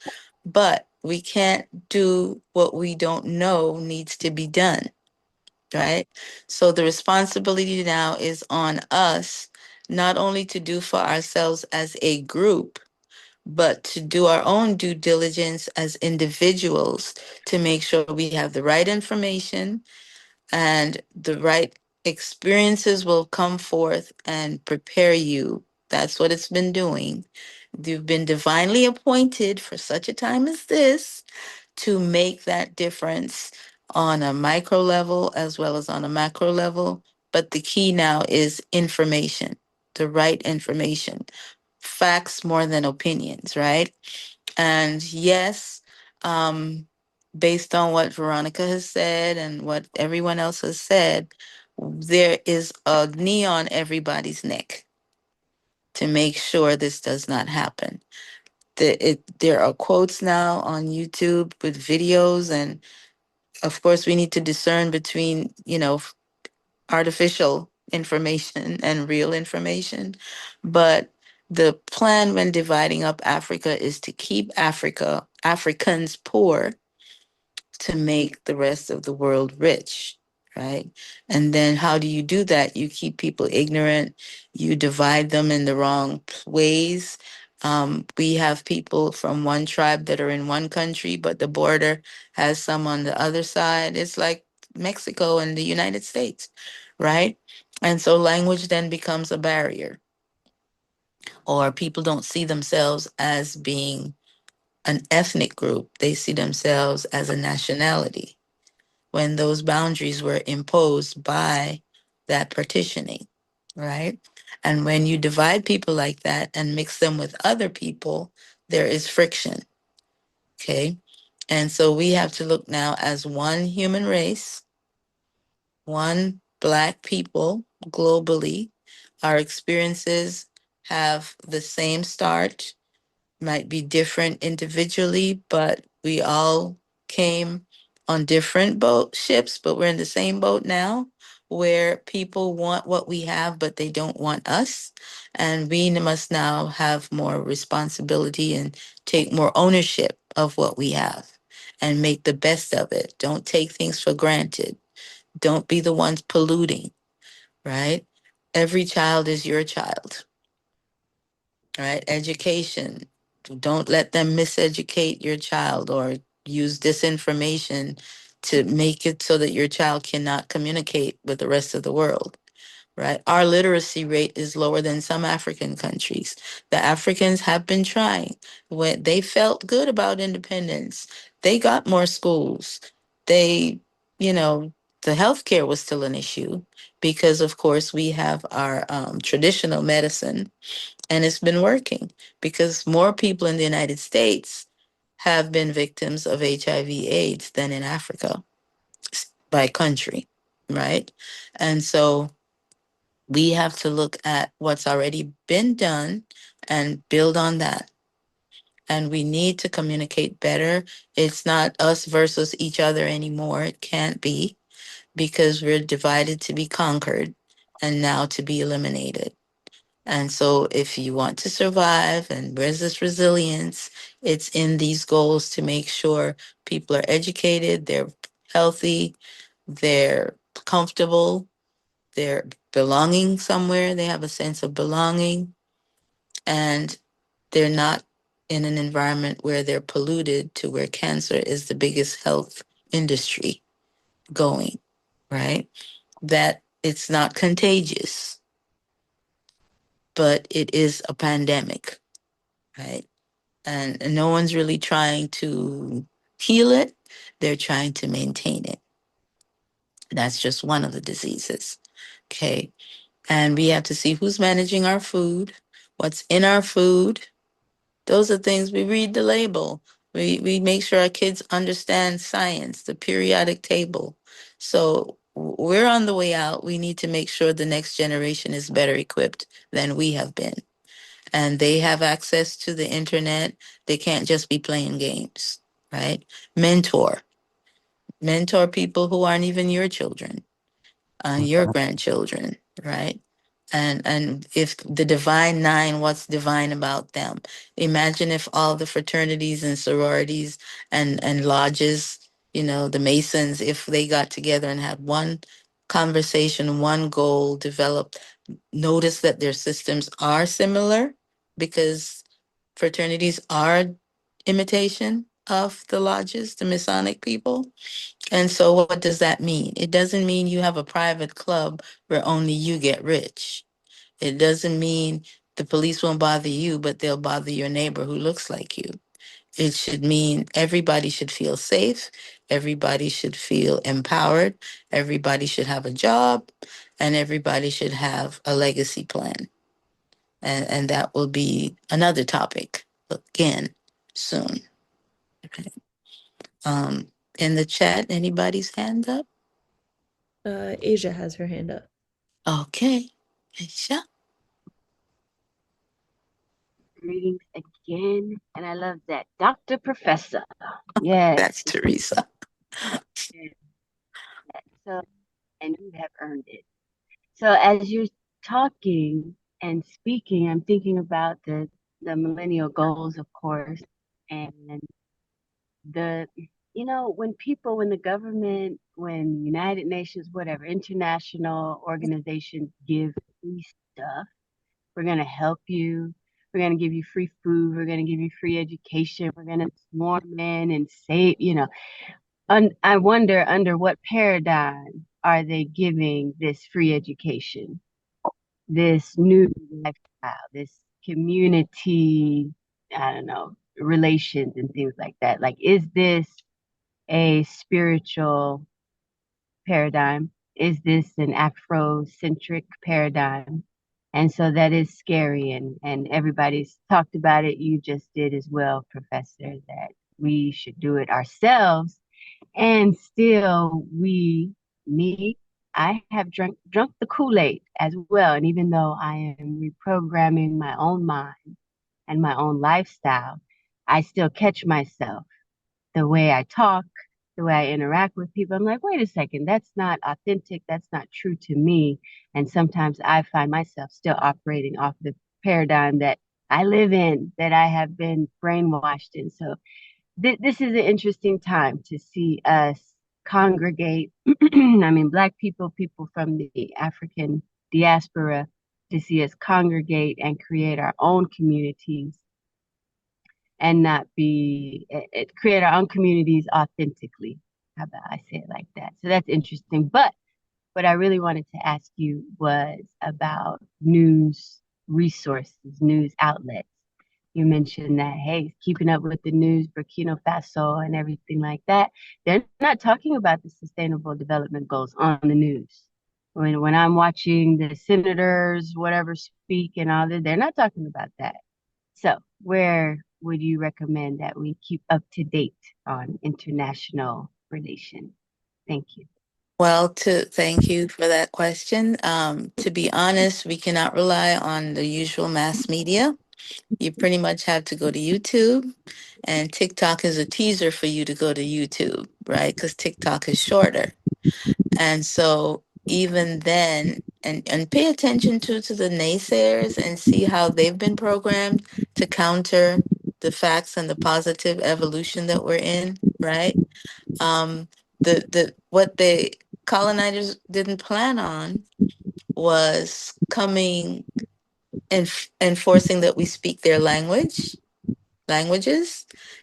But we can't do what we don't know needs to be done, right? So the responsibility now is on us, not only to do for ourselves as a group, but to do our own due diligence as individuals to make sure we have the right information and the right experiences will come forth and prepare you. That's what it's been doing. You've been divinely appointed for such a time as this to make that difference on a micro level as well as on a macro level. But the key now is information, the right information, facts more than opinions, right? And yes, um, based on what Veronica has said and what everyone else has said, there is a knee on everybody's neck to make sure this does not happen. There are quotes now on YouTube with videos, and of course, we need to discern between, artificial information and real information. But The plan when dividing up Africa is to keep Africans poor to make the rest of the world rich, right? And then how do you do that? You keep people ignorant, you divide them in the wrong ways. We have people from one tribe that are in one country, but the border has some on the other side. It's like Mexico and the United States, right? And so language then becomes a barrier, or people don't see themselves as being an ethnic group, they see themselves as a nationality when those boundaries were imposed by that partitioning, right? And when you divide people like that and mix them with other people, there is friction, okay? And so we have to look now as one human race, one Black people globally. Our experiences have the same start, might be different individually, but we all came on different boat ships, but we're in the same boat now, where people want what we have, but they don't want us. And we must now have more responsibility and take more ownership of what we have and make the best of it. Don't take things for granted. Don't be the ones polluting, right? Every child is your child, right? Education. Don't let them miseducate your child or use disinformation to make it so that your child cannot communicate with the rest of the world, right? Our literacy rate is lower than some African countries. The Africans have been trying. When they felt good about independence, they got more schools. They, you know, the healthcare was still an issue because, of course, we have our traditional medicine, and it's been working because more people in the United States have been victims of HIV/AIDS than in Africa by country, right? And so we have to look at what's already been done and build on that. And we need to communicate better. It's not us versus each other anymore. It can't be, because we're divided to be conquered and now to be eliminated. And so, if you want to survive and where's this resilience, it's in these goals to make sure people are educated, they're healthy, they're comfortable, they're belonging somewhere, they have a sense of belonging, and they're not in an environment where they're polluted to where cancer is the biggest health industry going, right? That it's not contagious, but it is a pandemic, right? And no one's really trying to heal it. They're trying to maintain it. That's just one of the diseases. Okay. And we have to see who's managing our food, what's in our food. Those are things we read the label. We make sure our kids understand science, the periodic table. So we're on the way out. We need to make sure the next generation is better equipped than we have been, and they have access to the internet. They can't just be playing games, right? Mentor, mentor people who aren't even your children, your grandchildren, right? And if the divine nine, what's divine about them? Imagine if all the fraternities and sororities and lodges, the Masons, if they got together and had one conversation, one goal, developed, notice that their systems are similar, because fraternities are imitation of the lodges, the Masonic people. And so what does that mean? It doesn't mean you have a private club where only you get rich. It doesn't mean the police won't bother you, but they'll bother your neighbor who looks like you. It should mean everybody should feel safe, everybody should feel empowered, everybody should have a job, and everybody should have a legacy plan. And that will be another topic again soon. Okay. In the chat, anybody's hand up? Asia has her hand up. Okay. Aisha. Greetings again, and I love that. Dr. Professor. Yes. That's Teresa. Yes. So, and you have earned it. So, as you're talking, And speaking, I'm thinking about the millennial goals, of course, and the when people, when the government, when United Nations, whatever international organizations give free stuff, we're gonna help you. We're gonna give you free food. We're gonna give you free education. We're gonna swarm in and save. I wonder under what paradigm are they giving this free education, this new lifestyle, this community, I don't know, relations and things like that. Like, is this a spiritual paradigm? Is this an Afrocentric paradigm? And so that is scary, and everybody's talked about it. You just did as well, Professor, that we should do it ourselves. And still me, I have drunk the Kool-Aid as well. And even though I am reprogramming my own mind and my own lifestyle, I still catch myself the way I talk, the way I interact with people. I'm like, wait a second, that's not authentic. That's not true to me. And sometimes I find myself still operating off the paradigm that I live in, that I have been brainwashed in. So this is an interesting time to see us congregate. I mean, Black people, people from the African diaspora, to see us congregate and create our own communities and not create our own communities authentically. How about I say it like that? So that's interesting. But what I really wanted to ask you was about news resources, news outlets. You mentioned that, hey, keeping up with the news, Burkina Faso and everything like that. They're not talking about the sustainable development goals on the news. When I'm watching the senators, whatever, speak and all that, they're not talking about that. So, where would you recommend that we keep up to date on international relations? Thank you. Well, to thank you for that question. To be honest, we cannot rely on the usual mass media. You pretty much have to go to YouTube, and TikTok is a teaser for you to go to YouTube, right? Because TikTok is shorter. And so even then, and pay attention to the naysayers and see how they've been programmed to counter the facts and the positive evolution that we're in, right? Um, the what the colonizers didn't plan on was coming and enforcing that we speak their languages,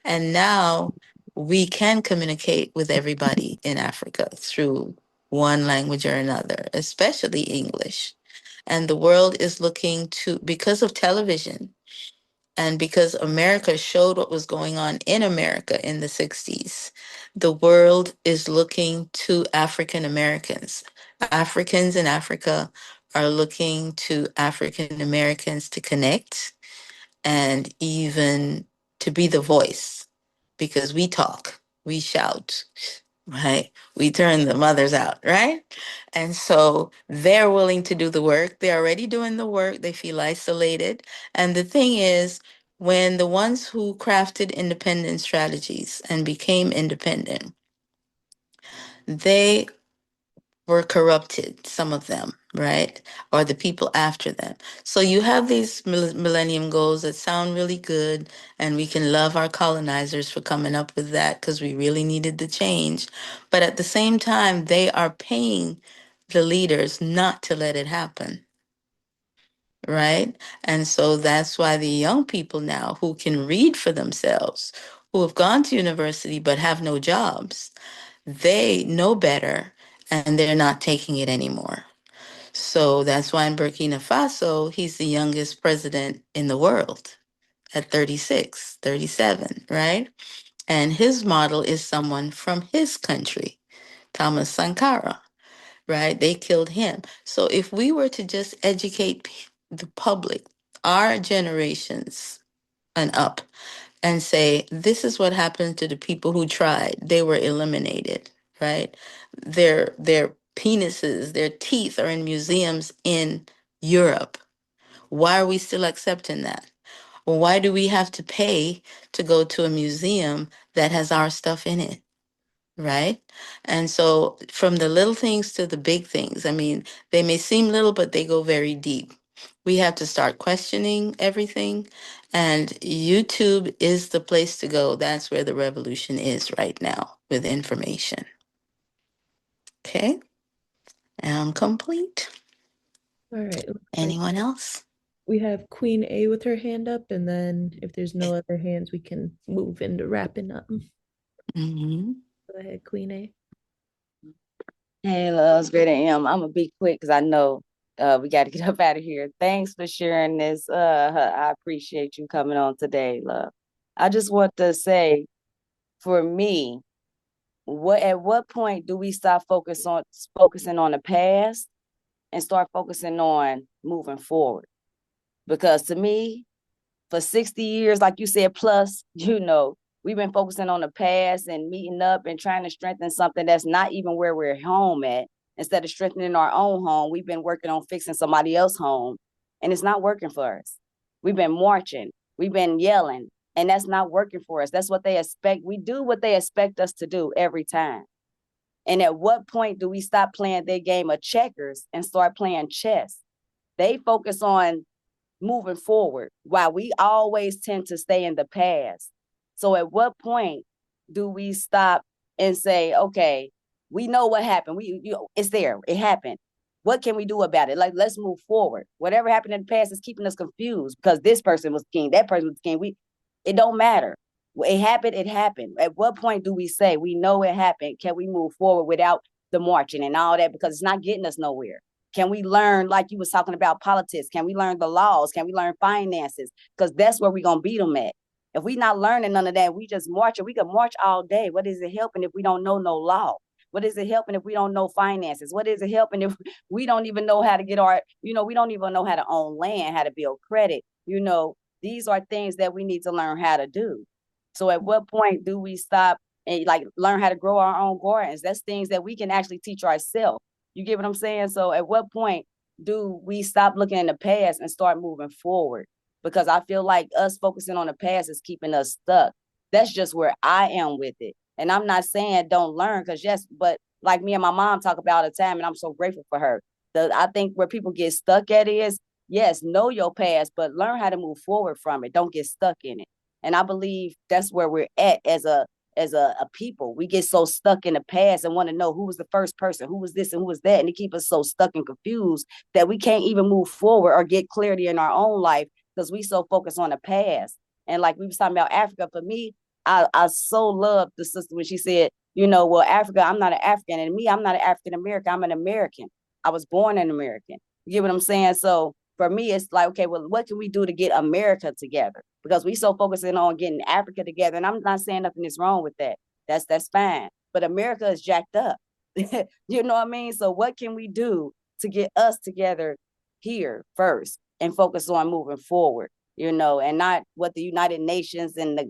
and now we can communicate with everybody in Africa through one language or another, especially English. And the world is looking to, because of television and because America showed what was going on in America in the 60s, the world is looking to African Americans. Africans in Africa are looking to African Americans to connect and even to be the voice, because we talk, we shout, right? We turn the mothers out, right? And so they're willing to do the work. They're already doing the work. They feel isolated. And the thing is, when the ones who crafted independent strategies and became independent, they were corrupted, some of them, right? Or the people after them. So you have these millennium goals that sound really good, and we can love our colonizers for coming up with that because we really needed the change. But at the same time, they are paying the leaders not to let it happen, right? And so that's why the young people now who can read for themselves, who have gone to university but have no jobs, they know better and they're not taking it anymore. So that's why in Burkina Faso, he's the youngest president in the world at 36, 37, right? And his model is someone from his country, Thomas Sankara, right? They killed him. So if we were to just educate the public, our generations and up, and say, this is what happened to the people who tried. They were eliminated, right? Their penises, their teeth are in museums in Europe. Why are we still accepting that? Well, why do we have to pay to go to a museum that has our stuff in it? Right? And so from the little things to the big things, I mean, they may seem little, but they go very deep. We have to start questioning everything. And YouTube is the place to go. That's where the revolution is right now with information. Okay, I'm complete. All right. Looks like Anyone else? we have Queen A with her hand up, and then if there's no other hands, we can move into wrapping up. Mm-hmm. Go ahead, Queen A. Hey, loves, great AM. I'm gonna be quick because I know we got to get up out of here. Thanks for sharing this. I appreciate you coming on today, love. I just want to say, for me, at what point do we stop focusing on the past and start focusing on moving forward? Because to me, for 60 years, like you said, plus, we've been focusing on the past and meeting up and trying to strengthen something that's not even where we're home at. Instead of strengthening our own home, we've been working on fixing somebody else's home, and it's not working for us. We've been marching, we've been yelling, and that's not working for us. That's what they expect. We do what they expect us to do every time. And at what point do we stop playing their game of checkers and start playing chess? They focus on moving forward while we always tend to stay in the past. So at what point do we stop and say, okay, we know what happened. It's there. It happened. What can we do about it? Like, let's move forward. Whatever happened in the past is keeping us confused because this person was king, that person was king. It don't matter. It happened. It happened. At what point do we say we know it happened? Can we move forward without the marching and all that? Because it's not getting us nowhere. Can we learn, like you was talking about politics? Can we learn the laws? Can we learn finances? Because that's where we're going to beat them at. If we not learning none of that, we just marching. We can march all day. What is it helping if we don't know no law? What is it helping if we don't know finances? What is it helping if we don't even know how to get we don't even know how to own land, how to build credit? These are things that we need to learn how to do. So at what point do we stop and like learn how to grow our own gardens? That's things that we can actually teach ourselves. You get what I'm saying? So at what point do we stop looking in the past and start moving forward? Because I feel like us focusing on the past is keeping us stuck. That's just where I am with it. And I'm not saying don't learn, because yes, but like me and my mom talk about all the time, and I'm so grateful for her. I think where people get stuck at is, yes, know your past, but learn how to move forward from it. Don't get stuck in it. And I believe that's where we're at as a people. We get so stuck in the past and want to know who was the first person, who was this and who was that, and it keep us so stuck and confused that we can't even move forward or get clarity in our own life because we so focused on the past. And like we was talking about Africa, for me, I so loved the sister when she said, well, Africa, I'm not an African, and me, I'm not an African American, I'm an American. I was born an American. You get what I'm saying? So for me, it's like, okay, well, what can we do to get America together? Because we so focusing on getting Africa together. And I'm not saying nothing is wrong with that. That's fine. But America is jacked up. You know what I mean? So what can we do to get us together here first and focus on moving forward, and not what the United Nations and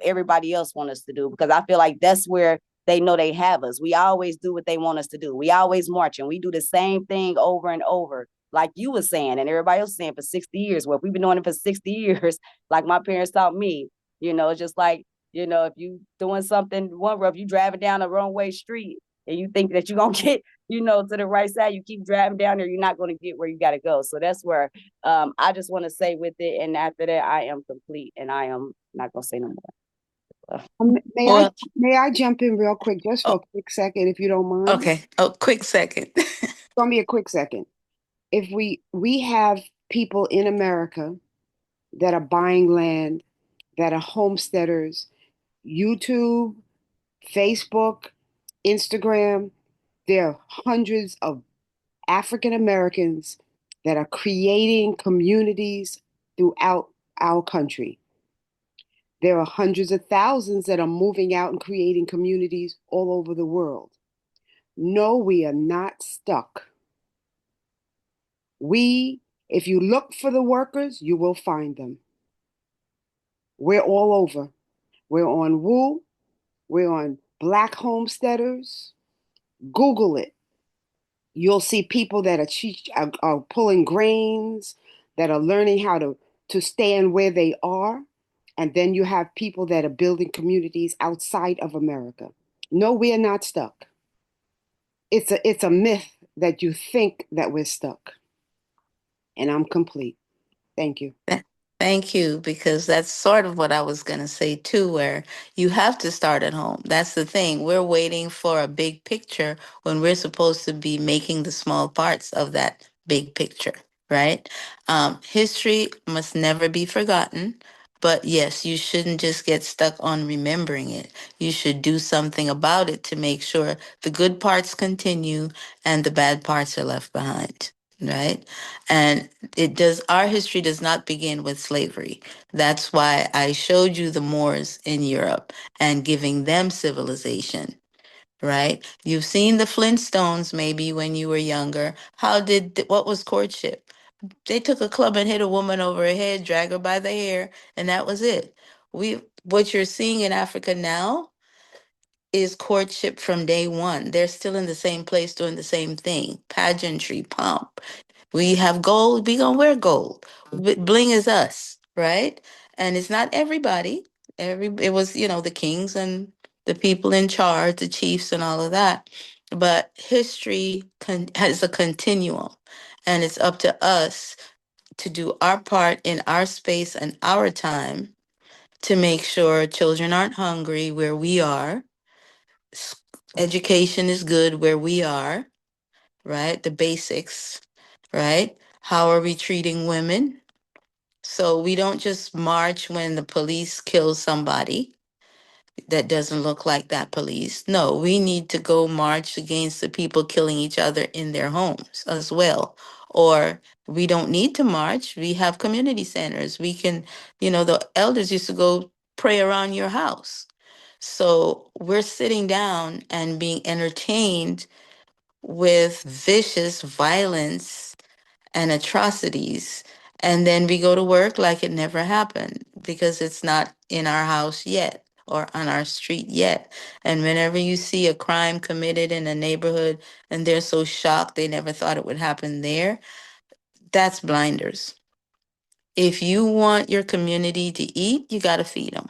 everybody else want us to do? Because I feel like that's where they know they have us. We always do what they want us to do. We always march and we do the same thing over and over, like you were saying, and everybody else saying for 60 years. Well, if we've been doing it for 60 years, like my parents taught me, it's just like, if you doing something one rough, you driving down the wrong way street and you think that you're going to get, to the right side, you keep driving down there, you're not going to get where you got to go. So that's where I just want to say with it. And after that, I am complete and I am not going to say no more. May I Well, may I jump in real quick, just for oh, a quick second, if you don't mind? okay. Oh, quick second. Give me a quick second. If we have people in America that are buying land, that are homesteaders, YouTube, Facebook, Instagram, there are hundreds of African Americans that are creating communities throughout our country. There are hundreds of thousands that are moving out and creating communities all over the world. No, we are not stuck. If you look for the workers, you will find them. We're all over. We're on Woo. We're on Black Homesteaders. Google it. You'll see people that are pulling grains, that are learning how to stand where they are. And then you have people that are building communities outside of America. No, we are not stuck. It's a myth that you think that we're stuck. And I'm complete. Thank you. Thank you, because that's sort of what I was going to say too, where you have to start at home. That's the thing. We're waiting for a big picture when we're supposed to be making the small parts of that big picture, right? History must never be forgotten. But yes, you shouldn't just get stuck on remembering it. You should do something about it to make sure the good parts continue and the bad parts are left behind, right? And our history does not begin with slavery. That's why I showed you the Moors in Europe and giving them civilization, right? You've seen the Flintstones maybe when you were younger. What was courtship? They took a club and hit a woman over her head, drag her by the hair, and that was it. What you're seeing in Africa now is courtship from day one. They're still in the same place doing the same thing. Pageantry, pomp. We have gold, we gonna wear gold. Bling is us, right? And it's not everybody. It was, the kings and the people in charge, the chiefs and all of that. But history has a continuum, and it's up to us to do our part in our space and our time to make sure children aren't hungry where we are, s- education is good where we are, right? The basics, right? How are we treating women? So we don't just march when the police kill somebody that doesn't look like that police. No, we need to go march against the people killing each other in their homes as well. Or we don't need to march. We have community centers. We can, the elders used to go pray around your house. So we're sitting down and being entertained with vicious violence and atrocities. And then we go to work like it never happened because it's not in our house yet or on our street yet. And whenever you see a crime committed in a neighborhood and they're so shocked they never thought it would happen there, that's blinders. If you want your community to eat, you got to feed them,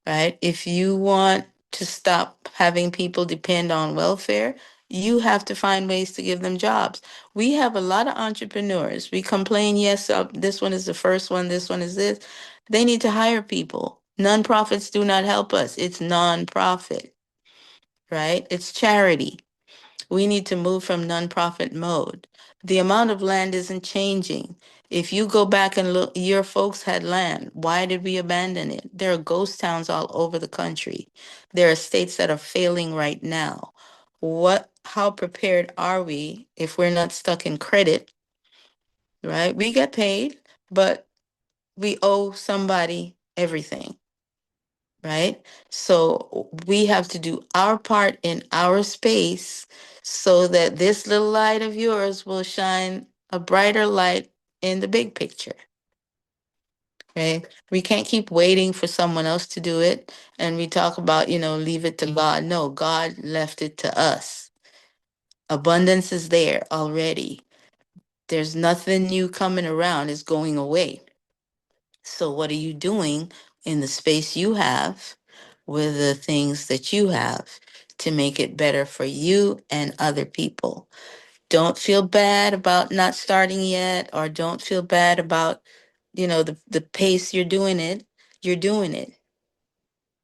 right? If you want to stop having people depend on welfare, you have to find ways to give them jobs. We have a lot of entrepreneurs. We complain, yes, this one is the first one, this one is this. They need to hire people. Nonprofits do not help us. It's nonprofit, right? It's charity. We need to move from nonprofit mode. The amount of land isn't changing. If you go back and look, your folks had land. Why did we abandon it? There are ghost towns all over the country. There are states that are failing right now. How prepared are we if we're not stuck in credit, right? We get paid, but we owe somebody everything, right? So we have to do our part in our space so that this little light of yours will shine a brighter light in the big picture, right? We can't keep waiting for someone else to do it. And we talk about, leave it to God. No, God left it to us. Abundance is there already. There's nothing new coming around, it's going away. So, what are you doing in the space you have with the things that you have to make it better for you and other people? Don't feel bad about not starting yet, or don't feel bad about, the pace you're doing it. You're doing it,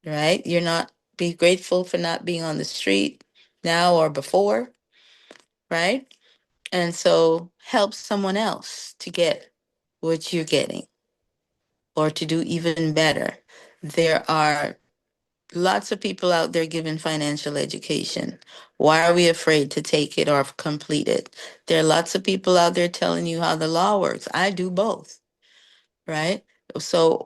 right? You're not, be grateful for not being on the street now or before, right? And so help someone else to get what you're getting or to do even better. There are lots of people out there giving financial education. Why are we afraid to take it or complete it? There are lots of people out there telling you how the law works. I do both, right? So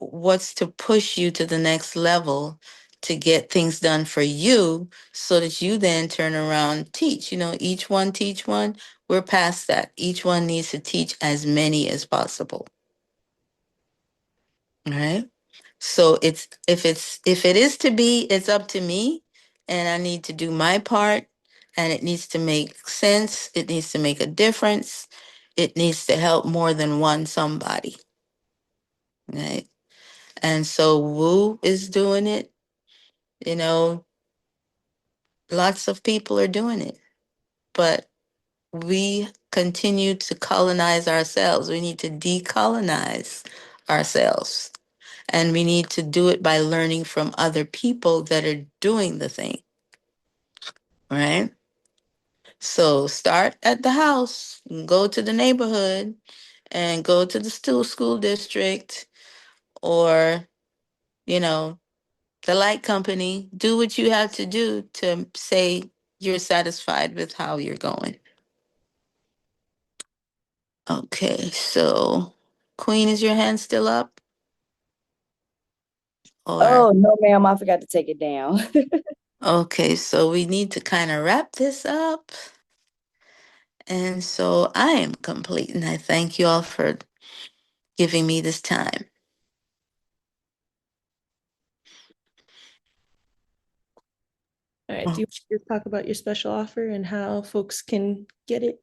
what's to push you to the next level to get things done for you so that you then turn around, teach, each one teach one. We're past that. Each one needs to teach as many as possible. All right. So if it is to be, it's up to me, and I need to do my part, and it needs to make sense. It needs to make a difference. It needs to help more than one somebody. Right. And so Wu is doing it. You know, lots of people are doing it, but we continue to colonize ourselves. We need to decolonize ourselves. And we need to do it by learning from other people that are doing the thing, right? So start at the house, go to the neighborhood, and go to the school district or, you know, the light company. Do what you have to do to say you're satisfied with how you're going. Okay, so Queen, is your hand still up? Or Oh, no, ma'am, I forgot to take it down. okay, so we need to kind of wrap this up. And so I am complete, and I thank you all for giving me this time. All right. Do you want to talk about your special offer and how folks can get it?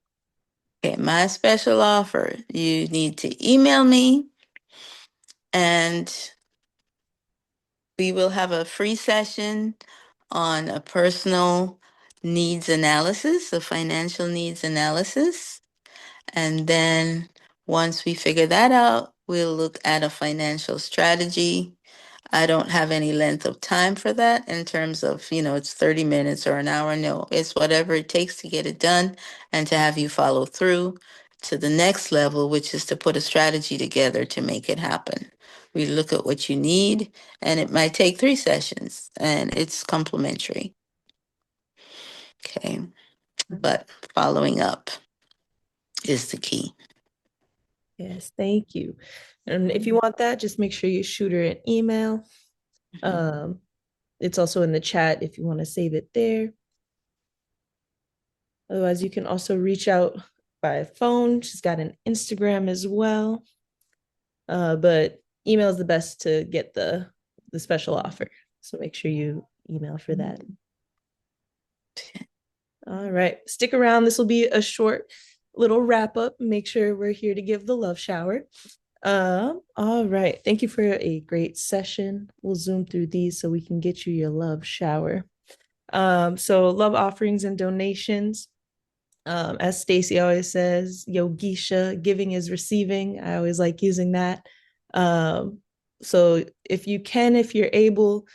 Okay, my special offer. You need to email me, and we will have a free session on a personal needs analysis, a financial needs analysis. And then once we figure that out, we'll look at a financial strategy. I don't have any length of time for that in terms of, it's 30 minutes or an hour. No, it's whatever it takes to get it done and to have you follow through to the next level, which is to put a strategy together to make it happen. We look at what you need, and it might take 3 sessions, and it's complimentary. Okay, but following up is the key. Yes, thank you. And if you want that, just make sure you shoot her an email. It's also in the chat if you want to save it there. Otherwise, you can also reach out by phone. She's got an Instagram as well. But email is the best to get the special offer. So make sure you email for that. All right, stick around. This will be a short little wrap up. Make sure we're here to give the love shower. All right. Thank you for a great session. We'll zoom through these so we can get you your love shower. So love offerings and donations. As Stacy always says, Yogisha, giving is receiving. I always like using that. So if you can, if you're able,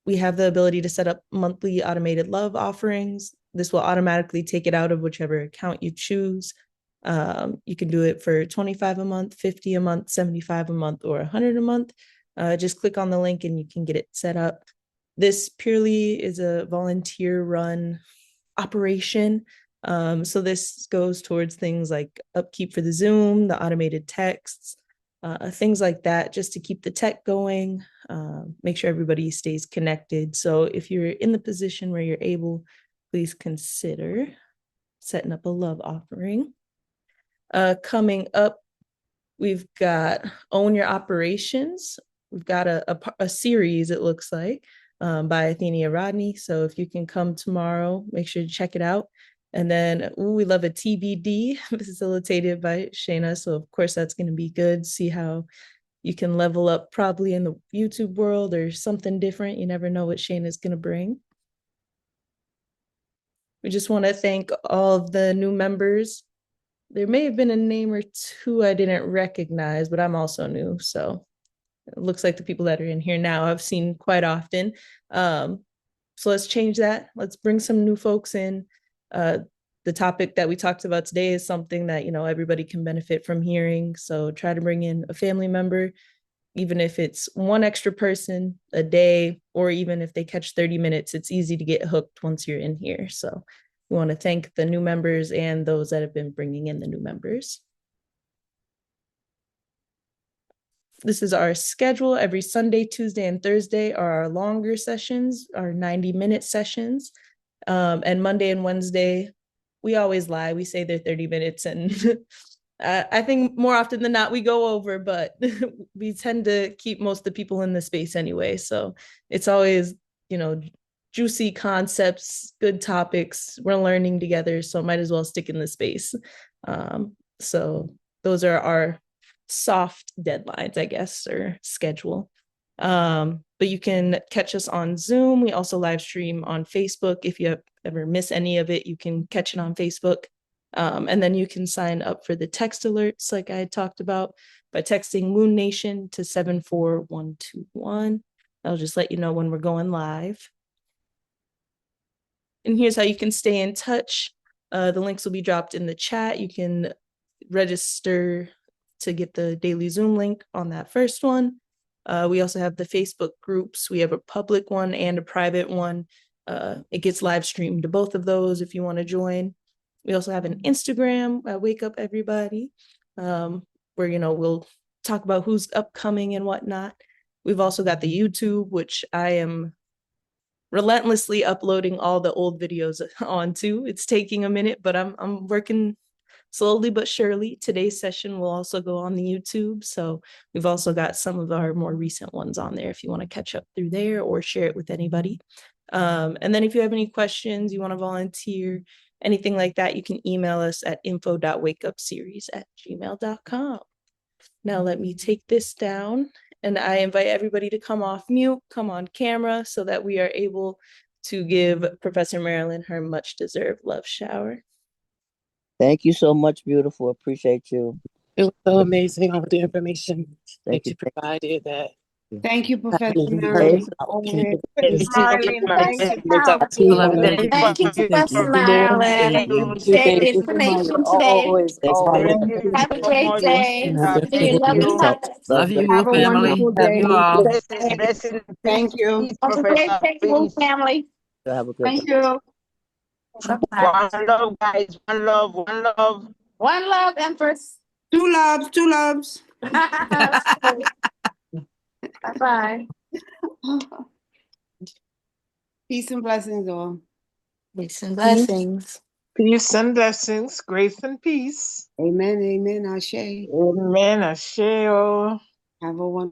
we have the ability to set up monthly automated love offerings. This will automatically take it out of whichever account you choose. You can do it for 25 a month, 50 a month, 75 a month, or 100 a month. Just click on the link and you can get it set up. This purely is a volunteer run operation. So this goes towards things like upkeep for the Zoom, the automated texts, things like that, just to keep the tech going, make sure everybody stays connected. So if you're in the position where you're able, please consider setting up a love offering. Coming up, we've got Own Your Operations. We've got a series, it looks like, by Athenia Rodney. So if you can come tomorrow, make sure to check it out. And then we love a TBD facilitated by Shayna. So of course that's going to be good. See how you can level up probably in the YouTube world or something different. You never know what Shayna's going to bring. We just want to thank all of the new members. There may have been a name or two I didn't recognize, but I'm also new. So it looks like the people that are in here now I've seen quite often. So let's change that. Let's bring some new folks in. The topic that we talked about today is something that, everybody can benefit from hearing. So try to bring in a family member, even if it's one extra person a day, or even if they catch 30 minutes, it's easy to get hooked once you're in here. So we want to thank the new members and those that have been bringing in the new members. This is our schedule. Every Sunday, Tuesday, and Thursday are our longer sessions, our 90-minute sessions. And Monday and Wednesday, we always lie. We say they're 30 minutes. And I think more often than not, we go over, but we tend to keep most of the people in the space anyway. So it's always, juicy concepts, good topics. We're learning together, so might as well stick in the space. So those are our soft deadlines, I guess, or schedule. But you can catch us on Zoom. We also live stream on Facebook if you ever miss any of it, you can catch it on Facebook. And then you can sign up for the text alerts, like I had talked about, by texting Moon Nation to 74121. I'll just let you know when we're going live. And here's how you can stay in touch. The links will be dropped in the chat. You can register to get the daily Zoom link on that first one. We also have the Facebook groups. We have a public one and a private one. It gets live streamed to both of those if you want to join. We also have an Instagram, Wake Up Everybody, where, we'll talk about who's upcoming and whatnot. We've also got the YouTube, which I am relentlessly uploading all the old videos onto. It's taking a minute, but I'm working slowly but surely. Today's session will also go on the YouTube. So we've also got some of our more recent ones on there if you want to catch up through there or share it with anybody. And then if you have any questions, you want to volunteer, anything like that, you can email us at info.wakeupseries@gmail.com. Now let me take this down, and I invite everybody to come off mute, come on camera, so that we are able to give Professor Marilyn her much deserved love shower. Thank you so much, beautiful. Appreciate you. It was so amazing, all the information Thank that you provided. Thank you, Professor Hey, Marilyn. Marlene, Thank you, Professor Marilyn, for sharing the information today. Have a great day. See you. Love you much. Love you, Have Woo a family. wonderful Love day. you all. Thank you. Have a great day, Woo family. have a good Thank day. you. Bye-bye. One love, guys. One love. One love. One love, Empress. Two loves, two loves. Bye-bye. Peace and blessings all. Peace and blessings. Peace and blessings. Grace and peace. Amen, amen, Ashe. Amen. Ashe. Have a wonderful